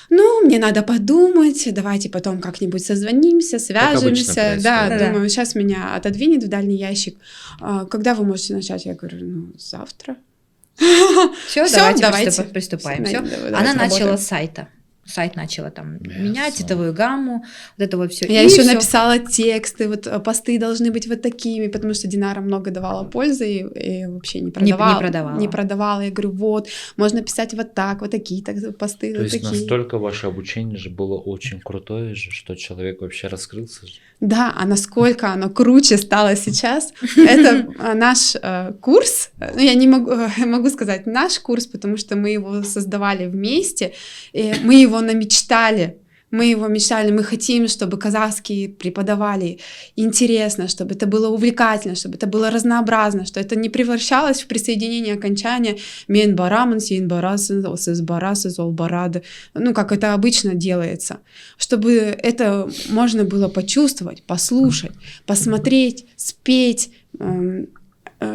ну, мне надо подумать, давайте потом как-нибудь созвонимся, свяжемся. Да, думаю, сейчас меня отодвинет в дальний ящик. Когда вы можете начать? Я говорю, ну, завтра. Все, давайте приступаем. Всё. Она начала с сайта. Сайт начала там менять, цветовую гамму, вот это вот все. Я еще написала тексты, вот посты должны быть вот такими, потому что Динара много давала пользы и вообще не продавала. Не продавала. Я говорю, вот, можно писать вот так, вот такие посты. То вот есть такие. настолько ваше обучение же было очень крутое же, что человек вообще раскрылся. Да, а насколько оно круче стало сейчас, это наш курс, ну, я не могу сказать наш курс, потому что мы его создавали вместе, и мы его намечтали. Мы хотим, чтобы казахские преподавали интересно, чтобы это было увлекательно, чтобы это было разнообразно, что это не превращалось в присоединение окончания «мен барамын, сен барасың, сіз барасыз, ол барады», ну, как это обычно делается. Чтобы это можно было почувствовать, послушать, посмотреть, спеть,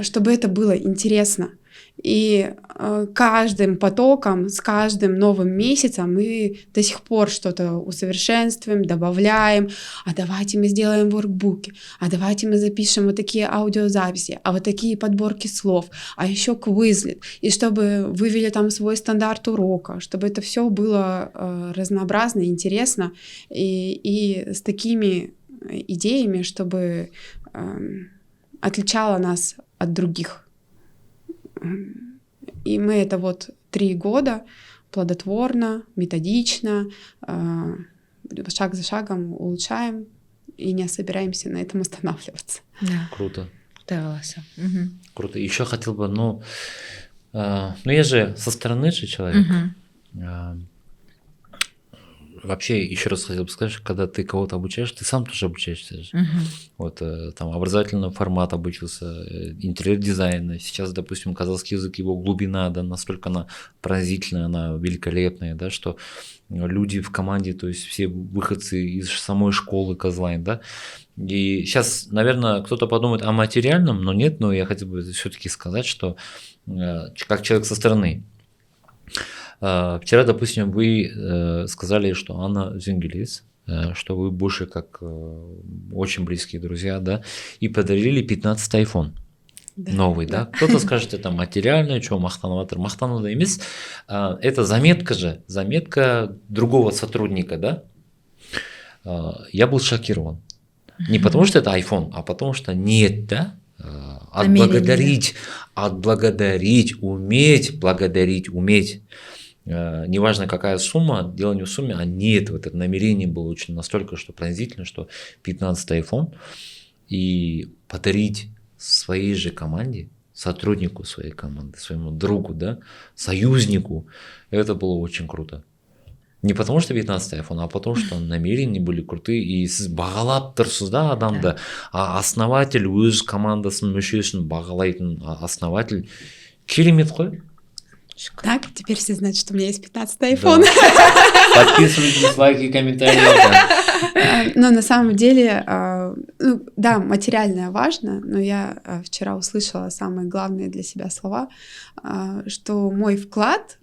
чтобы это было интересно. И каждым потоком, с каждым новым месяцем мы до сих пор что-то усовершенствуем, добавляем. А давайте мы сделаем воркбуки, а давайте мы запишем вот такие аудиозаписи, а вот такие подборки слов, а еще квизлет. И чтобы вывели там свой стандарт урока, чтобы это все было разнообразно, интересно и с такими идеями, чтобы отличало нас от других. И мы это вот 3 года плодотворно, методично, шаг за шагом улучшаем и не собираемся на этом останавливаться. Да. Круто. құдай қаласа. Мгм. Круто. Еще хотел бы, ну я же со стороны же человек. Мгм. Вообще, еще раз хотел бы сказать, что когда ты кого-то обучаешь, ты сам тоже обучаешься же. Мгм. Вот там образовательный формат обучился, интерьер-дизайна. Сейчас, допустим, казахский язык, его глубина, да, настолько она поразительная, она великолепная, да, что люди в команде, то есть все выходцы из самой школы Казлайн, да. И сейчас, наверное, кто-то подумает о материальном, но нет, но я хотел бы все-таки сказать, что как человек со стороны. Вчера, допустим, вы сказали, что Анна Зюнгелис, что вы больше как очень близкие друзья, да, и подарили 15-й iPhone. Да. Новый, да? Кто-то скажет, это материальное, что мақтаныватыр, мақтануда емес. Это заметка же, заметка другого сотрудника, да? Я был шокирован. Не потому что это iPhone, а потому что нет, да? Отблагодарить, уметь благодарить, уметь. Неважно какая сумма, дело не в сумме, а нет, вот это намерение было очень настолько, что пронзительно, что 15-й iPhone и подарить своей же команде, сотруднику своей команды, своему другу, да, союзнику, это было очень круто. Не потому что 15-й iPhone, а потому что намерения были крутые, и сіз бағалап тұрсыз да адамды, а основатель өз командасының мүшесін бағалайтын основатель керемет қой. Так, теперь все знают, что у меня есть 15-й iPhone. Да. Подписывайтесь, лайки, комментарии. Да. Но на самом деле, да, материальное важно, но я вчера услышала самые главные для себя слова, что мой вклад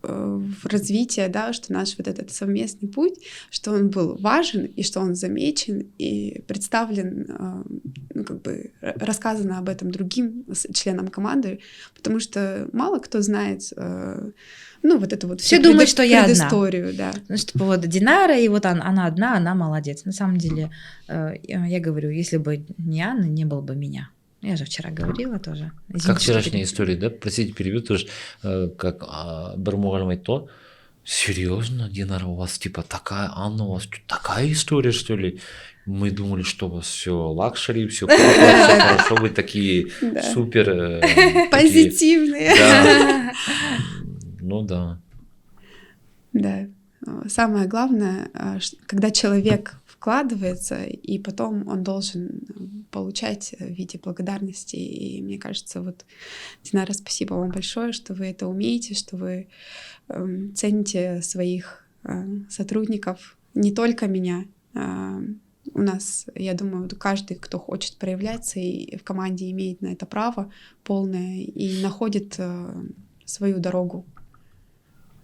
в развитие, да, что наш вот этот совместный путь, что он был важен и что он замечен и представлен, ну, как бы рассказано об этом другим членам команды, потому что мало кто знает, ну, вот это вот все думают, что я одна. Предысторию, да. Ну, что вот Динара, и вот она одна, она молодец. На самом деле, я говорю, если бы не Анна, не было бы меня. Я же вчера говорила тоже. Извините, как вчерашняя история, да? Простите, перебью тоже, как бір мұғалім айтты, серьезно, Динара, у вас типа такая, Анна, у вас такая история, что ли? Мы думали, что у вас все лакшери, все круто, все хорошо, вы такие супер... Позитивные. Да. Ну да. Да. Самое главное, когда человек вкладывается, и потом он должен получать в виде благодарности. И мне кажется, вот, Динара, спасибо вам большое, что вы это умеете, что вы цените своих сотрудников, не только меня. У нас, я думаю, каждый, кто хочет проявляться и в команде имеет на это право полное и находит свою дорогу,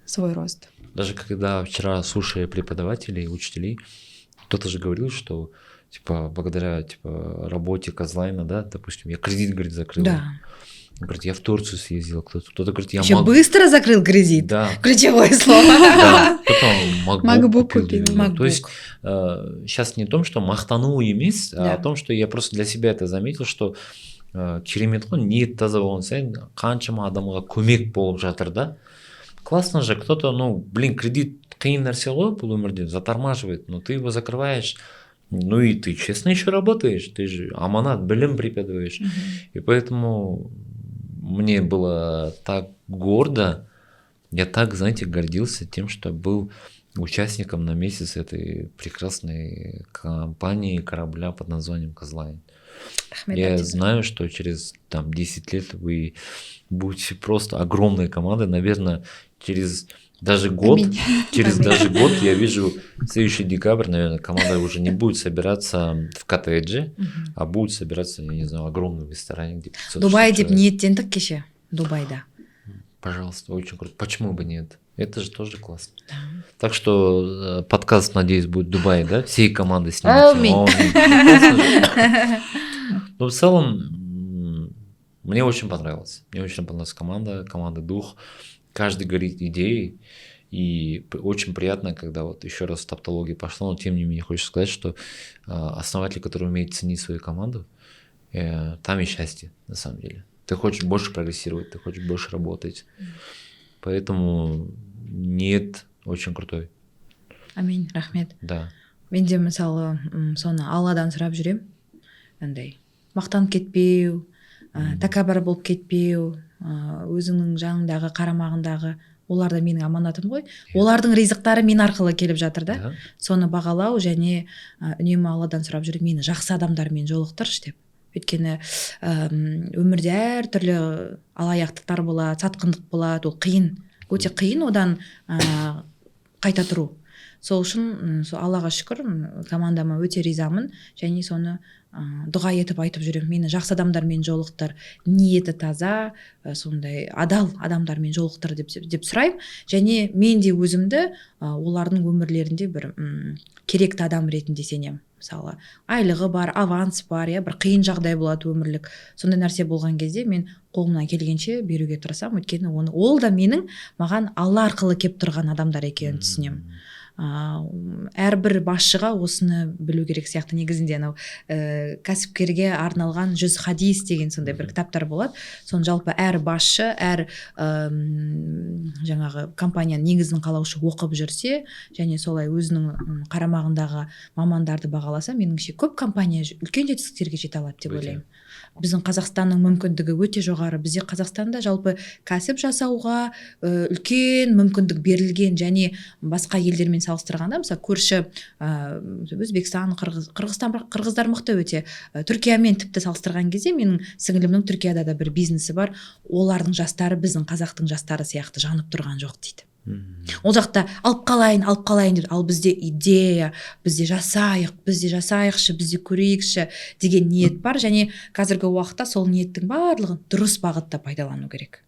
свой рост. Даже когда вчера слушая преподавателей, учителей, кто-то же говорил, что типа благодаря типа работе Казлайна, да, допустим, я кредит, говорит, закрыл. Да. Говорит, я в Турцию съездил, кто-то говорит, я еще быстро закрыл кредит. Да. Ключевое слово. Да. Кто-то MacBook купил. То есть сейчас не о том, что мақтану емес, а о том, что я просто для себя это заметил, что керемет қой, ниет таза болған сайын қаншама адамға көмек болып жатыр да. Классно же, кто-то, ну, блин, кредит қиын нәрсе ғой бұл өмірде, затормаживает, но ты его закрываешь, ну и ты честно еще работаешь, ты же аманат, білім преподаваешь. И поэтому мне было так гордо, я так, знаете, гордился тем, что был участником на месяц этой прекрасной компании, корабля под названием Казлайн. Я знаю, что через там 10 лет вы будете просто огромной командой, наверное, через даже год, даже год я вижу следующий декабрь, наверное, команда уже не будет собираться в коттедже, а будет собираться, я не знаю, в огромном ресторане, где 500 Дубай деп ниеттендік кеше, Дубайда. Пожалуйста, очень круто. Почему бы нет? Это же тоже классно. Да. Так что подкаст, надеюсь, будет в Дубае, да? Всей командой снимем. Но в целом мне очень понравилось. Мне очень понравилась команда дух. Каждый горит идеей. И очень приятно, когда вот еще раз тавтология пошла, но тем не менее хочется сказать, что основатель, который умеет ценить свою команду, там и счастье, на самом деле. Ты хочешь больше прогрессировать, ты хочешь больше работать. Поэтому нет, очень крутой. Аминь, рахмет. Да. Мен де мысалы соны Алладан сұрап жүрем. Андай мақтанып кетпеу, тәкәбір болып кетпеу, өзіңнің жаныңдағы қарамағындағы олар да менің аманатым ғой. Олардың ризықтары мен арқылы келіп жатыр да. Соны бағалау және үнемі Алладан сұрап жүріп, мені жақсы адамдармен жолықтыршы деп. Өйткені өмірде әртүрлі алаяқтықтар болады, сатқындық болады, ол қиын, өте қиын одан қайта тұру. Сол үшін Аллаға шүкір, командама өте ризамын және соны дұға етіп айтып жүремін. Мені жақсы адамдармен жолықтыр, ниеті таза, сондай адал адамдармен жолықтыр деп сұраймын. Және мен де өзімді олардың өмірлерінде бір керекті адам ретінде сенемін. Мысалы, айлығы бар, аванс бар, бір қиын жағдай болады өмірлік. Сондай нәрсе болған кезде мен қолымнан келгенше беруге тырысамын, өйткені ол да маған Алла арқылы кеп тұрған адамдар екенін түсінемін. Әрбір басшыға осыны білу керек сияқты. Негізінде анау кәсіпкерге арналған 100 хадис деген сондай бір кітаптар болады. Соны жалпы әр басшы, әр жаңағы компанияның негізін қалаушы оқып жүрсе және солай өзінің қарамағындағы мамандарды бағаласа, меніңше көп компания үлкен жетістіктерге жете алады деп ойлаймын. Біздің Қазақстанның мүмкіндігі өте жоғары. Бізде Қазақстанда жалпы кәсіп жасауға үлкен мүмкіндік берілген және басқа елдермен салыстырғанда, мысалы көрші Өзбекстан, қырғыздар мықты өте. Түркиямен тіпті салыстырған кезде менің сіңілімнің Түркияда да бір бизнесі бар. Олардың жастары біздің қазақтың жастары сияқты жанып тұрған жоқ дейді. Ол жақта алып қалайын дейді. Ал бізде идея, бізде жасайықшы, бізде көрейікші деген ниет бар және қазіргі уақытта сол ниеттің барлығын дұрыс бағытта пайдалану керек.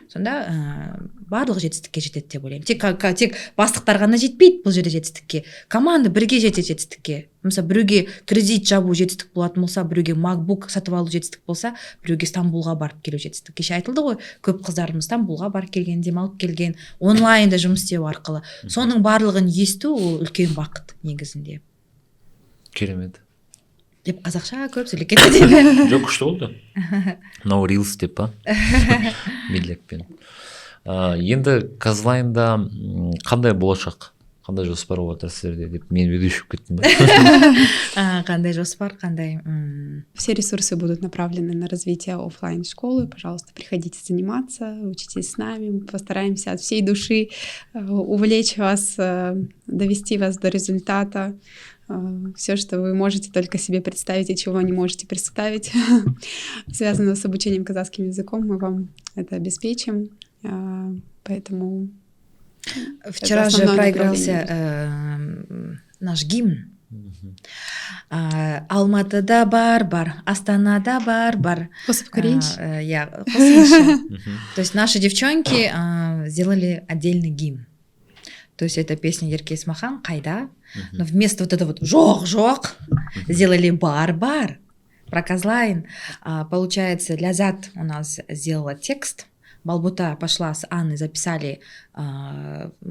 Сонда барлық жетістікке жетеді деп ойлаймын. Тек бастықтар ғана жетпейді бұл жерде жетістікке. Команда бірге жетеді жетістікке. Мысалы, біреуге кредит жабу жетістік болатын болса, біреуге MacBook сатып алу жетістік болса, біреуге Стамбулға барып келу жетістік. Кеше айтылды ғой, көп қыздарымыз Стамбулға барып келген, демалып келген, онлайнда жұмыс істеу арқылы. Соның барлығын есту ол үлкен бақыт негізінде. Керемет. Деп қазақша көп сөйлеген дейді. Жоқ, күшті болды. Мынау Reels деп па? Медлекпен. Енді Казлайнда қандай болашақ? Қандай жоспар болып жатыр сіздерде деп мен ведущий кеттім ба? Қандай жоспар, қандай? Все ресурсы будут направлены на развитие офлайн школы. Пожалуйста, приходите заниматься, учитесь с нами. Постараемся от всей души увлечь вас, довести вас до результата. Все, что вы можете только себе представить и чего не можете представить, связано с обучением казахским языком, мы вам это обеспечим. Поэтому вчера же проигрался наш гимн. Алматыда бар, Астанада бар. Қосып көрейінші. То есть наши девчонки сделали отдельный гимн. То есть это песня Ерке Есмахан «Қайда?». Но вместо вот этого «жоқ» сделали бар про Казлайн. Получается, Лязат у нас сделала текст, Балбута пошла с Анной, записали,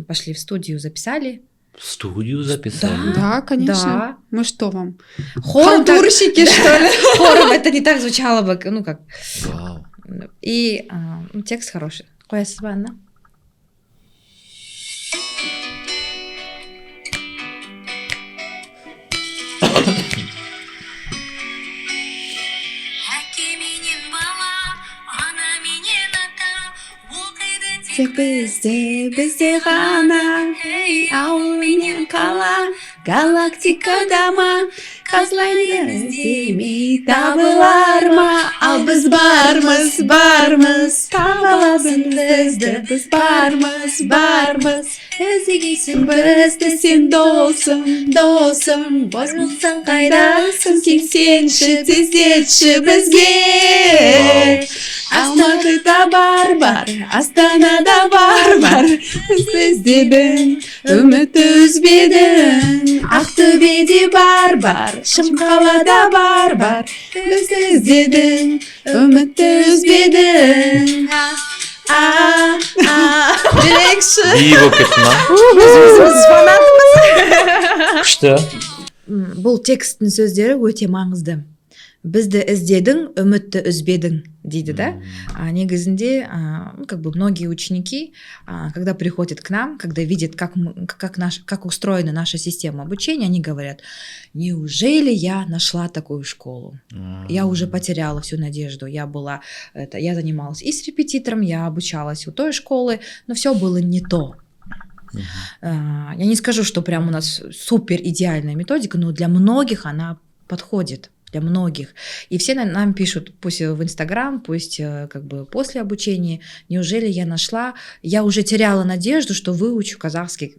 пошли в студию, записали. В студию записали? Да, конечно. Да. Мы что вам? Халтурщики, что ли? Хором это не так звучало бы, ну как. Вау. И текст хороший. Қоясыз ба, Анна? Тек бізде ғана, ауыл менен қала, галактикада ма, Казлайнды іздемей табылар ма? Ал біз бармыз, табыласың бізді, біз бармыз, іздегейсің бізді, сен досым, бос болсаң қайдасың, келсеңші, тездетші бізге. Алматыда бар, Астанада бар, бізді іздедің, үмітті үзбедің, Ақтөбеде бар, Шымқалада бар, бізді іздедің, үмітті үзбедің. Жүрекші. Би болып кетті ма? Өзіміз фанатымыз. Күшті. Бұл тексттің сөздері өте маңызды. Бізді іздедің, үмітті үзбедің дейді, да? Негізінде, как бы многие ученики, когда приходят к нам, когда видят, как устроена наша система обучения, они говорят: неужели я нашла такую школу? Я уже потеряла всю надежду. Я занималась и с репетитором, я обучалась у той школы, но все было не то. Я не скажу, что прям у нас супер идеальная методика, но для многих она подходит. Для многих. И все нам пишут, пусть в Инстаграм, пусть как бы после обучения: неужели я уже теряла надежду, что выучу казахский.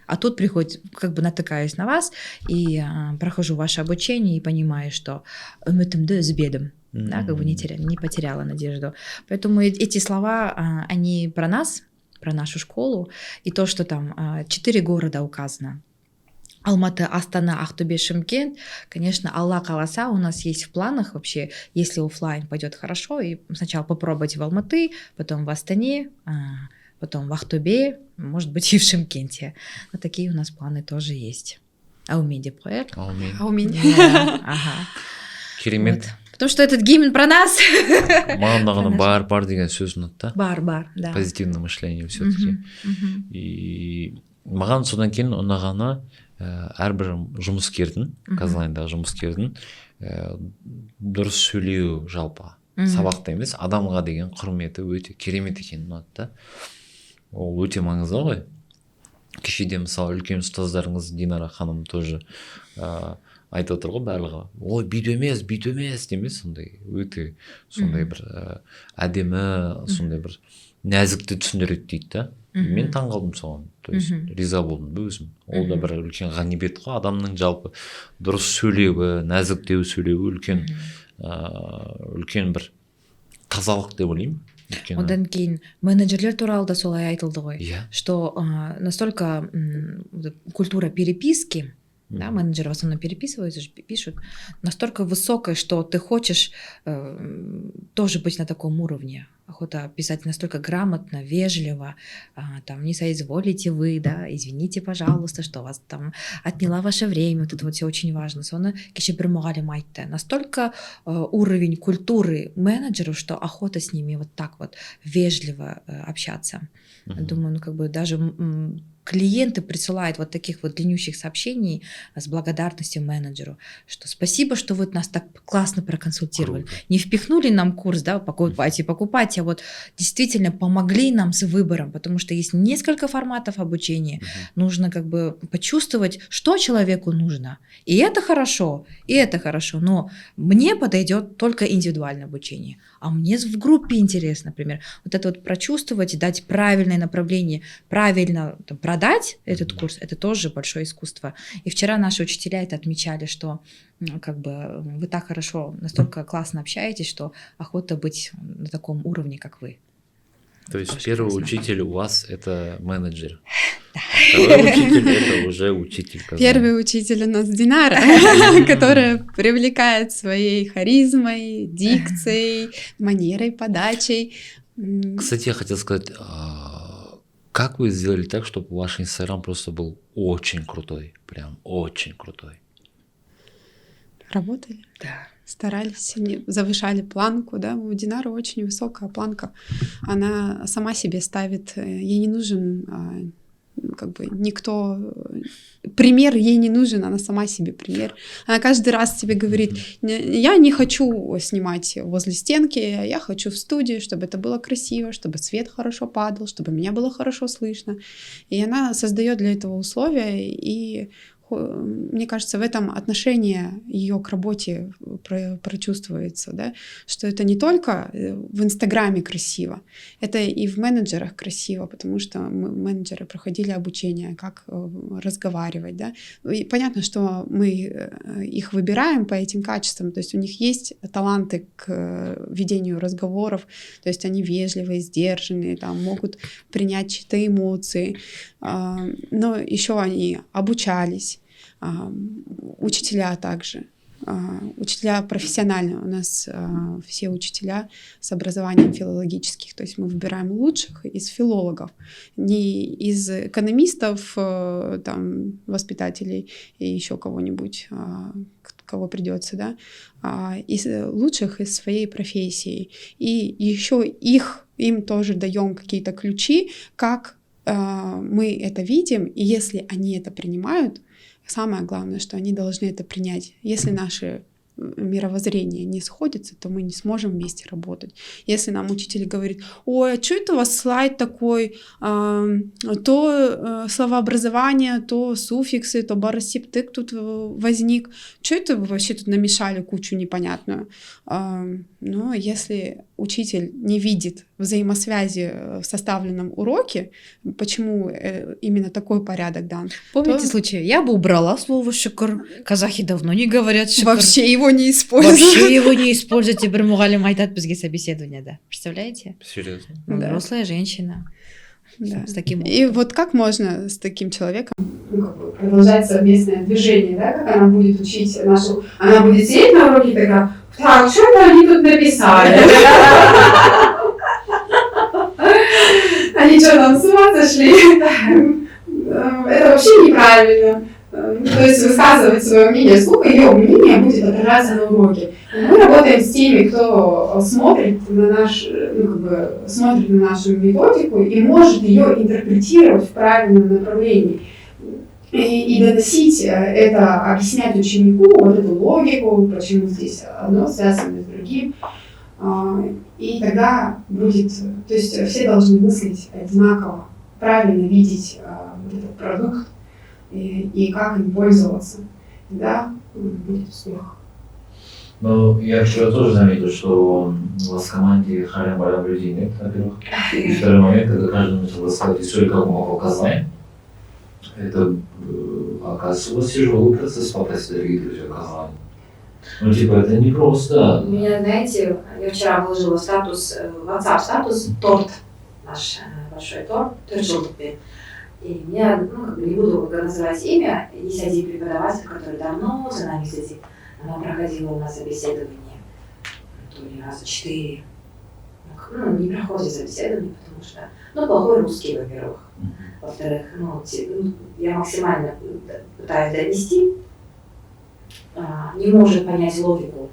А тут приходит, как бы натыкаюсь на вас и прохожу ваше обучение и понимаю, что үмітімді үзбедім, да, как бы не потеряла надежду. Поэтому эти слова, они про нас, про нашу школу, и то, что там 4 города указано. Алматы, Астана, Ақтөбе, Шымкент. Конечно, Алла қаласа, у нас есть в планах вообще, если офлайн пойдет хорошо, и сначала попробовать в Алматы, потом в Астане, потом в Ақтөбе, может быть, и в Шымкенте. Вот такие у нас планы тоже есть. Аумидипроект. Аумин. Ага. Керемет. Потому что этот гимн про нас. Маған бар деген сөз ұнатты. Бар, да. Позитивное мышление все-таки. И маған содан кейін ұнағаны әрбір жұмыскердің, Казлайндағы жұмыскердің дұрыс сөйлеу жалпы. Сабақта емес, адамға деген құрметі өте керемет екенін ұнатты. Ол өте маңызды ғой. Кешеде мысалы үлкен ұстаздарыңыз Динара ханым тоже айтып отыр ғой барлығы. Ой, бүйту емес демес, сондай өте сондай бір әдемі, сондай бір нәзікті түсіндіреді дейді да. Мен таңғалдым соған, то есть риза болдым өзім. Ол да бір үлкен ғанибет қой, адамның жалпы дұрыс сөйлеуі, нәзіктеу сөйлеуі үлкен бір тазалық деп ойлаймын. Одан кейін менеджерлер туралы да солай айтылды ғой, что настолько культура переписки, да, менеджеры в основном переписываются, пишут, настолько высокая, что ты хочешь тоже быть на таком уровне. Охота писать настолько грамотно, вежливо, там, не соизволите вы, да, извините, пожалуйста, что вас там отняла ваше время, вот это вот все очень важно. Соны кеше бір мұғалім айтты, настолько уровень культуры менеджеров, что охота с ними вот так вот вежливо общаться. Думаю, как бы даже клиенты присылают вот таких вот длиннющих сообщений с благодарностью менеджеру, что спасибо, что вы нас так классно проконсультировали. Круто. Не впихнули нам курс, да, покупайте, а вот действительно помогли нам с выбором, потому что есть несколько форматов обучения. Нужно как бы почувствовать, что человеку нужно. И это хорошо, но мне подойдет только индивидуальное обучение, а мне в группе интересно, например. Вот это вот прочувствовать, дать правильное направление, правильно продать этот курс, это тоже большое искусство. И вчера наши учителя это отмечали, что как бы вы так хорошо, настолько классно общаетесь, что охота быть на таком уровне, как вы. То есть первый учитель у вас это менеджер. Второй учитель это уже учитель. Первый учитель у нас Динара, которая привлекает своей харизмой, дикцией, манерой, подачей. Кстати, я хотел сказать, как вы сделали так, чтобы ваш Инстаграм просто был очень крутой, прям очень крутой? Работали, да. Старались, завышали планку, да, у Динары очень высокая планка, она сама себе ставит, ей не нужен как бы никто, пример ей не нужен, она сама себе пример. Она каждый раз тебе говорит, я не хочу снимать возле стенки, я хочу в студии, чтобы это было красиво, чтобы свет хорошо падал, чтобы меня было хорошо слышно. И она создает для этого условия, и мне кажется, в этом отношение ее к работе прочувствуется, да, что это не только в Инстаграме красиво, это и в менеджерах красиво, потому что менеджеры проходили обучение, как разговаривать, да. И понятно, что мы их выбираем по этим качествам, то есть у них есть таланты к ведению разговоров, то есть они вежливые, сдержанные, там, могут принять чьи-то эмоции, но еще они обучались, учителя также. учителя профессиональные. У нас все учителя с образованием филологических. То есть мы выбираем лучших из филологов, не из экономистов, там, воспитателей и еще кого-нибудь, кого придется, да, из лучших из своей профессии. И еще им тоже даем какие-то ключи, как мы это видим, и если они это принимают, самое главное, что они должны это принять. Если наши мировоззрение не сходится, то мы не сможем вместе работать. Если нам учитель говорит: ой, а что это у вас слайд такой, то словообразование, то суффиксы, то баросептык тут возник, что это вы вообще тут намешали кучу непонятную. Но если учитель не видит взаимосвязи в составленном уроке, почему именно такой порядок дан. Помните случай? Я бы убрала слово «шүкір». Казахи давно не говорят «шүкір». Вообще его не используют. Вообще его не используйте. Бір мұғалім айтады бізге собеседование, представляете? Серьезно? Ну, Да. взрослая женщина. Да. С таким И вот как можно с таким человеком продолжать совместное движение, да, как она будет учить нашу... Она будет сидеть на уроке и такая: так, что это они тут написали? Они что, там с ума сошли? Это вообще неправильно. То есть высказывать свое мнение, сколько ее мнение будет отражаться на уроке. Мы работаем с теми, кто смотрит на смотрит на нашу методику и может ее интерпретировать в правильном направлении. И доносить это, объяснять ученику вот эту логику, почему здесь одно связано с другим. И тогда будет, то есть все должны мыслить одинаково, правильно видеть вот этот продукт и как им пользоваться. Тогда будет успех. Ну, я вчера тоже заметил, что у вас в команде халям-балям людей нет, во-первых. И второй момент, когда каждый начал рассказывать историю, как он попал в Казань. Это, оказывается, у вас тяжелый процесс попасть, дорогие друзья, в Казань. Ну, типа, это не просто. У меня, знаете, я вчера выложила статус, WhatsApp статус, торт, наш большой торт, торт-желтый. И меня, не буду называть имя, есть один преподаватель, который давно за нами следит. Она проходила у нас собеседование, то ли раза 4. Не проходит собеседование, потому что, плохой русский, во-первых. Во-вторых, я максимально пытаюсь донести, не может понять логику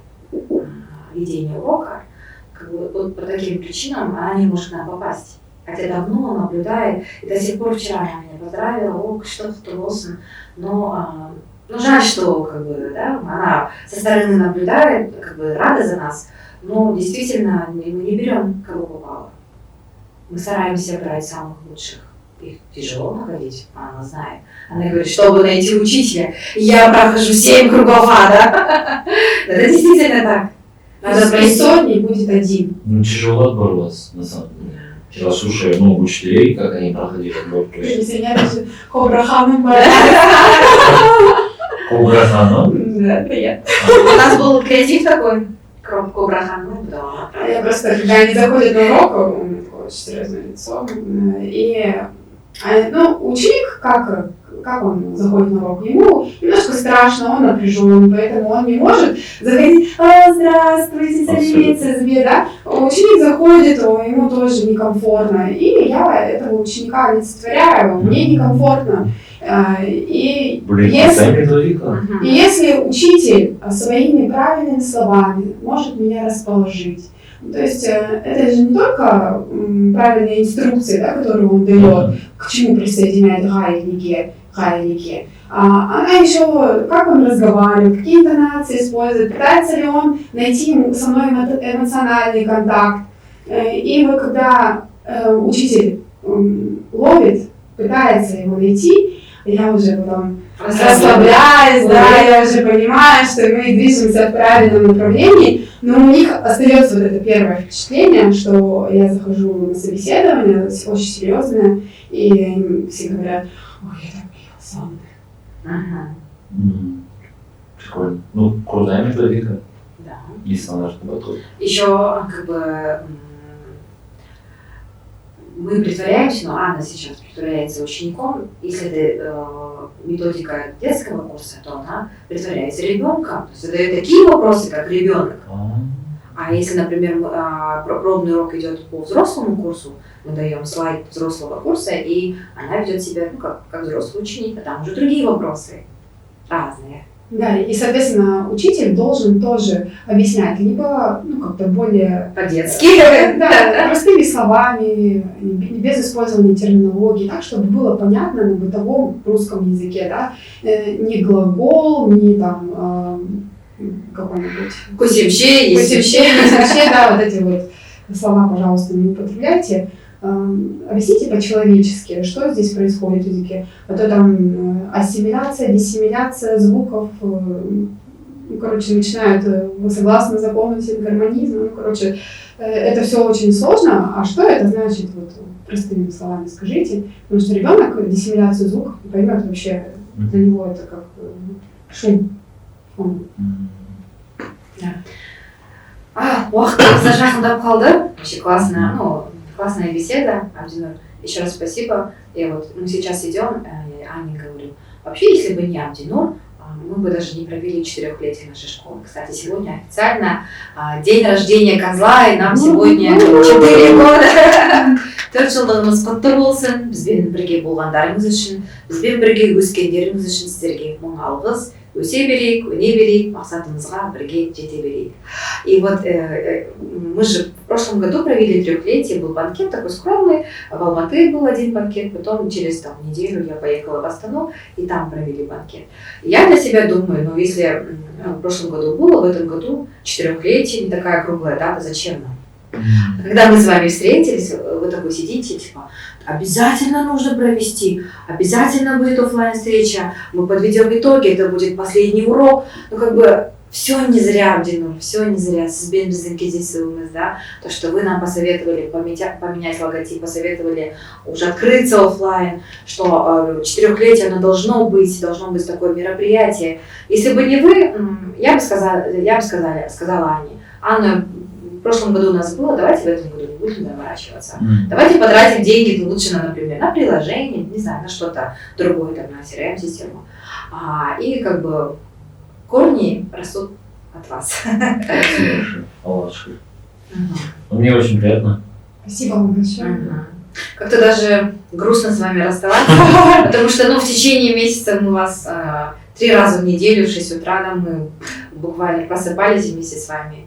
ведения урока, вот по таким причинам она не может к нам попасть. Хотя давно наблюдает, и до сих пор вчера она меня поздравила, что-то Лосон, но жаль, что она со стороны наблюдает, рада за нас, но действительно мы не берем, кого попало. Мы стараемся брать самых лучших. Их тяжело находить, она знает. Она говорит, чтобы найти учителя, я прохожу 7 кругов ада. Это действительно так. Надо из сотни будет один. Тяжело отбор у вас, на самом деле. Вчера слушая много учителей, как они проходили отбор. Меня даже Кобраханом Кобраханом? Да, приятно. У нас был креатив такой. Кобраханом, да. Я просто, когда они заходят на урок, у меня такое очень серьезное лицо. И ученик, как он заходит на урок, ему немножко страшно, он напряжен, поэтому он не может заходить: здравствуйте, салют, да? Ученик заходит, ему тоже некомфортно, и я этого ученика олицетворяю, мне некомфортно. И если учитель своими правильными словами может меня расположить, то есть это же не только правильные инструкции, да, которые он дает, к чему присоединяет гаечники, она еще, как он разговаривает, какие интонации использует, пытается ли он найти со мной эмоциональный контакт. И вот когда учитель ловит, пытается его найти, я уже потом расслабляюсь, да, я уже понимаю, что мы движемся в правильном направлении, но у них остается вот это первое впечатление, что я захожу на собеседование, очень серьезное, и они все говорят: ой, я так боялся. Ага. Прикольно. Крутая методика. Да. И стандартный подход. Еще мы притворяемся, но Анна сейчас притворяется учеником, если это методика детского курса, то она притворяется ребенком, то есть задает такие вопросы, как ребенок. А если, например, пробный урок идет по взрослому курсу, мы даем слайд взрослого курса, и она ведет себя как взрослый ученик, а там уже другие вопросы разные. Да, и, соответственно, учитель должен тоже объяснять либо как-то более По-детски. Да, простыми словами, без использования терминологии, так, чтобы было понятно на бытовом русском языке, да, не глагол, не там какой-нибудь... Кусевще, да, вот эти вот слова, пожалуйста, не употребляйте. Объясните по-человечески, что здесь происходит в языке. А то там ассимиляция, диссимиляция звуков, начинают согласно закону сингармонизма, это все очень сложно. А что это значит, вот простыми словами скажите, потому что ребенок диссимиляцию звуков не поймет вообще, для него это как шум. Уақытымыз жақындап қалды. Вообще классная беседа, Абдинур. Еще раз спасибо. И вот мы сейчас идем, я Ане говорю, вообще, если бы не Абдинур, мы бы даже не провели 4-летие нашей школы. Кстати, сегодня официально день рождения козла, и нам сегодня 4 года. 4 жылдығымыз құтты болсын. Бізбен бірге болғандарыңыз үшін, бізбен бірге өскендеріңіз үшін сіздерге мың алғыс. Өсе берейік, өне берейік, мақсатымызға бірге жете берейік. И вот мы же в прошлом году провели 3-летие, был банкет такой скромный, в Алматы был один банкет, потом через неделю я поехала в Астану, и там провели банкет. Я для себя думаю, если в прошлом году было, в этом году 4-летие, не такая круглая дата, зачем нам? Когда мы с вами встретились, вы такой сидите, типа, обязательно нужно провести, обязательно будет офлайн встреча, мы подведем итоги, это будет последний урок. Все не зря, Абдинур, все не зря. Сізбен біздің кездесуіміз, да, то, что вы нам посоветовали поменять логотип, посоветовали уже открыться офлайн, что 4-летие оно должно быть такое мероприятие. Если бы не вы, я бы сказала Ане, Анна, в прошлом году у нас было, давайте в этом году не будем заморачиваться. Давайте потратим деньги лучше, например, на приложение, не знаю, на что-то другое, там, на CRM-систему. И корни растут от вас. Спасибо. Мне очень приятно. Спасибо вам большое. Как-то даже грустно с вами расставаться, потому что в течение месяца мы вас 3 раза в неделю, в 6 утра, мы буквально просыпались вместе с вами.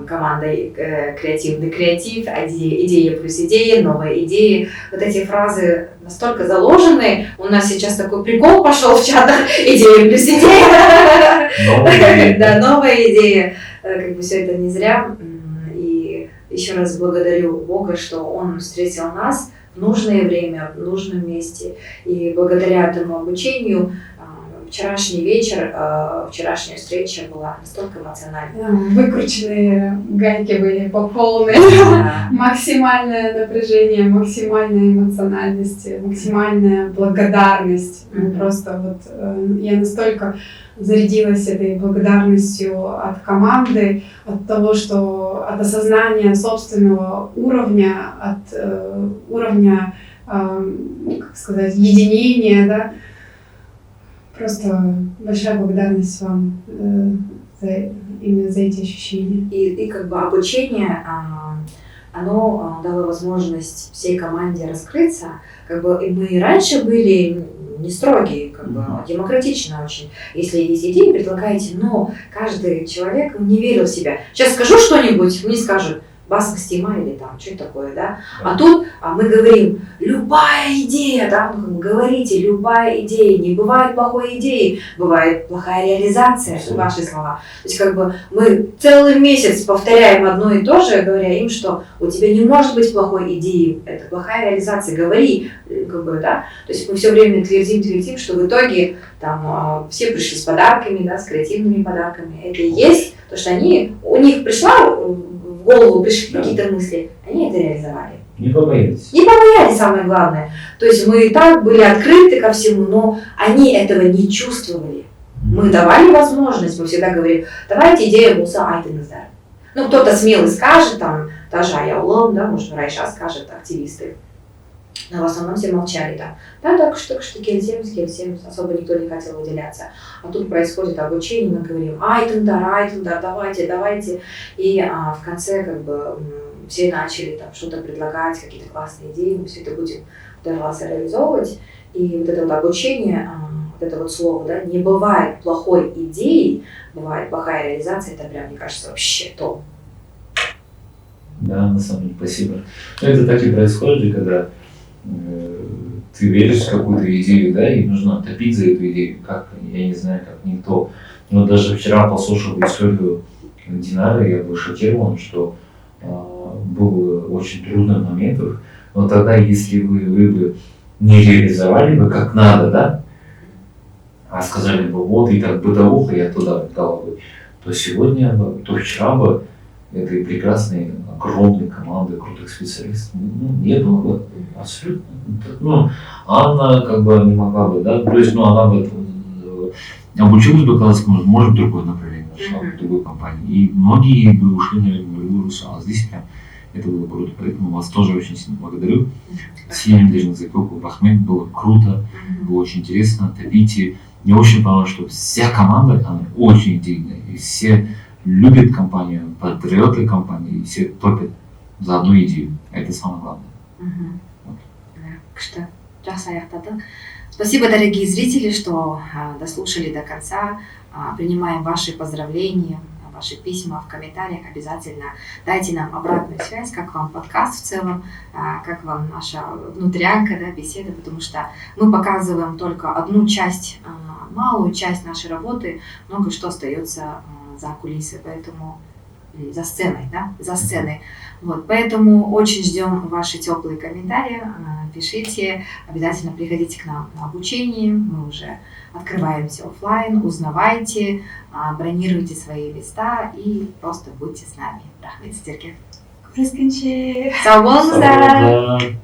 Командой креативный креатив, идея плюс идея, новые идеи. Вот эти фразы настолько заложены. У нас сейчас такой прикол пошел в чатах. Идея плюс идея. Да, новая идея. Все это не зря. И еще раз благодарю Бога, что Он встретил нас в нужное время, в нужном месте. И благодаря этому обучению вчерашний вечер, вчерашняя встреча была настолько эмоциональной. Выкрученные гайки были по полной. Максимальное напряжение, максимальная эмоциональность, максимальная благодарность. Просто я настолько зарядилась этой благодарностью от команды, от того, что от осознания собственного уровня, от уровня, единения, да. Просто большая благодарность вам именно за эти ощущения. И обучение, оно дало возможность всей команде раскрыться. И мы и раньше были не строгие, демократично очень. Если есть идеи, предлагаете, но каждый человек не верил в себя. Сейчас скажу что-нибудь, мне скажут, баскость тема или что-то такое, да? А тут мы говорим, любая идея, да, говорите, любая идея, не бывает плохой идеи, бывает плохая реализация, ваши слова. То есть мы целый месяц повторяем одно и то же, говоря им, что у тебя не может быть плохой идеи, это плохая реализация, говори, да? То есть мы все время твердим, что в итоге все пришли с подарками, да, с креативными подарками. Это и есть то, что у них в голову пришли какие-то мысли, они это реализовали. Не побоялись. Не побоялись, самое главное. То есть мы и так были открыты ко всему, но они этого не чувствовали. Мы давали возможность, мы всегда говорим, давайте идея болса айтыңыздар. Кто-то смелый скажет, даже Аяулом, да, может, Райша скажет, активисты. Но в основном все молчали, да. Да, так что кельсем, особо никто не хотел выделяться. А тут происходит обучение, мы говорим, айтундар, давайте. И в конце как бы все начали там что-то предлагать, какие-то классные идеи, мы все это будем удаваться реализовывать. И вот это вот обучение, вот это вот слово, да, не бывает плохой идеи, бывает плохая реализация, это прям, мне кажется, вообще то. Да, на самом деле, спасибо. Но это так и происходит, когда ты веришь в какую-то идею, да, и нужно топить за эту идею, как, я не знаю, как никто. Но даже вчера послушал историю Динары, я был шокирован, что было очень трудных моментов, но тогда, если вы бы не реализовали бы как надо, да, а сказали бы, вот, и так бытовуха я туда дал бы, то сегодня, то вчера бы этой прекрасной, огромной команды крутых специалистов не было бы абсолютно. Ну, Анна как бы не могла бы, да, то есть, ну, она бы обучилась бы, казалось, может, в другое направление, нашла в другой компании. И многие бы ушли, наверное, в другую русло, а здесь прям это было круто. Поэтому вас тоже очень сильно благодарю. Сильным даже закупку Бахмет было круто, было очень интересно. Топите. Мне очень понравилось, что вся команда, она очень идейная, и все любят компанию, патриоты компании, и все топят за одну идею. Это самое главное. Что жақсы аяқтадық. Спасибо, дорогие зрители, что дослушали до конца. Принимаем ваши поздравления, ваши письма в комментариях. Обязательно дайте нам обратную связь, как вам подкаст в целом, как вам наша внутрянка, да, беседа, потому что мы показываем только одну часть, малую часть нашей работы, много что остается за кулисой, поэтому за сценой, да, за сценой. Вот, поэтому очень ждем ваши теплые комментарии, пишите, обязательно приходите к нам на обучение, мы уже открываемся офлайн, узнавайте, бронируйте свои места и просто будьте с нами. Рахмет сіздерге. Көріскенше. Сау болыңыздар.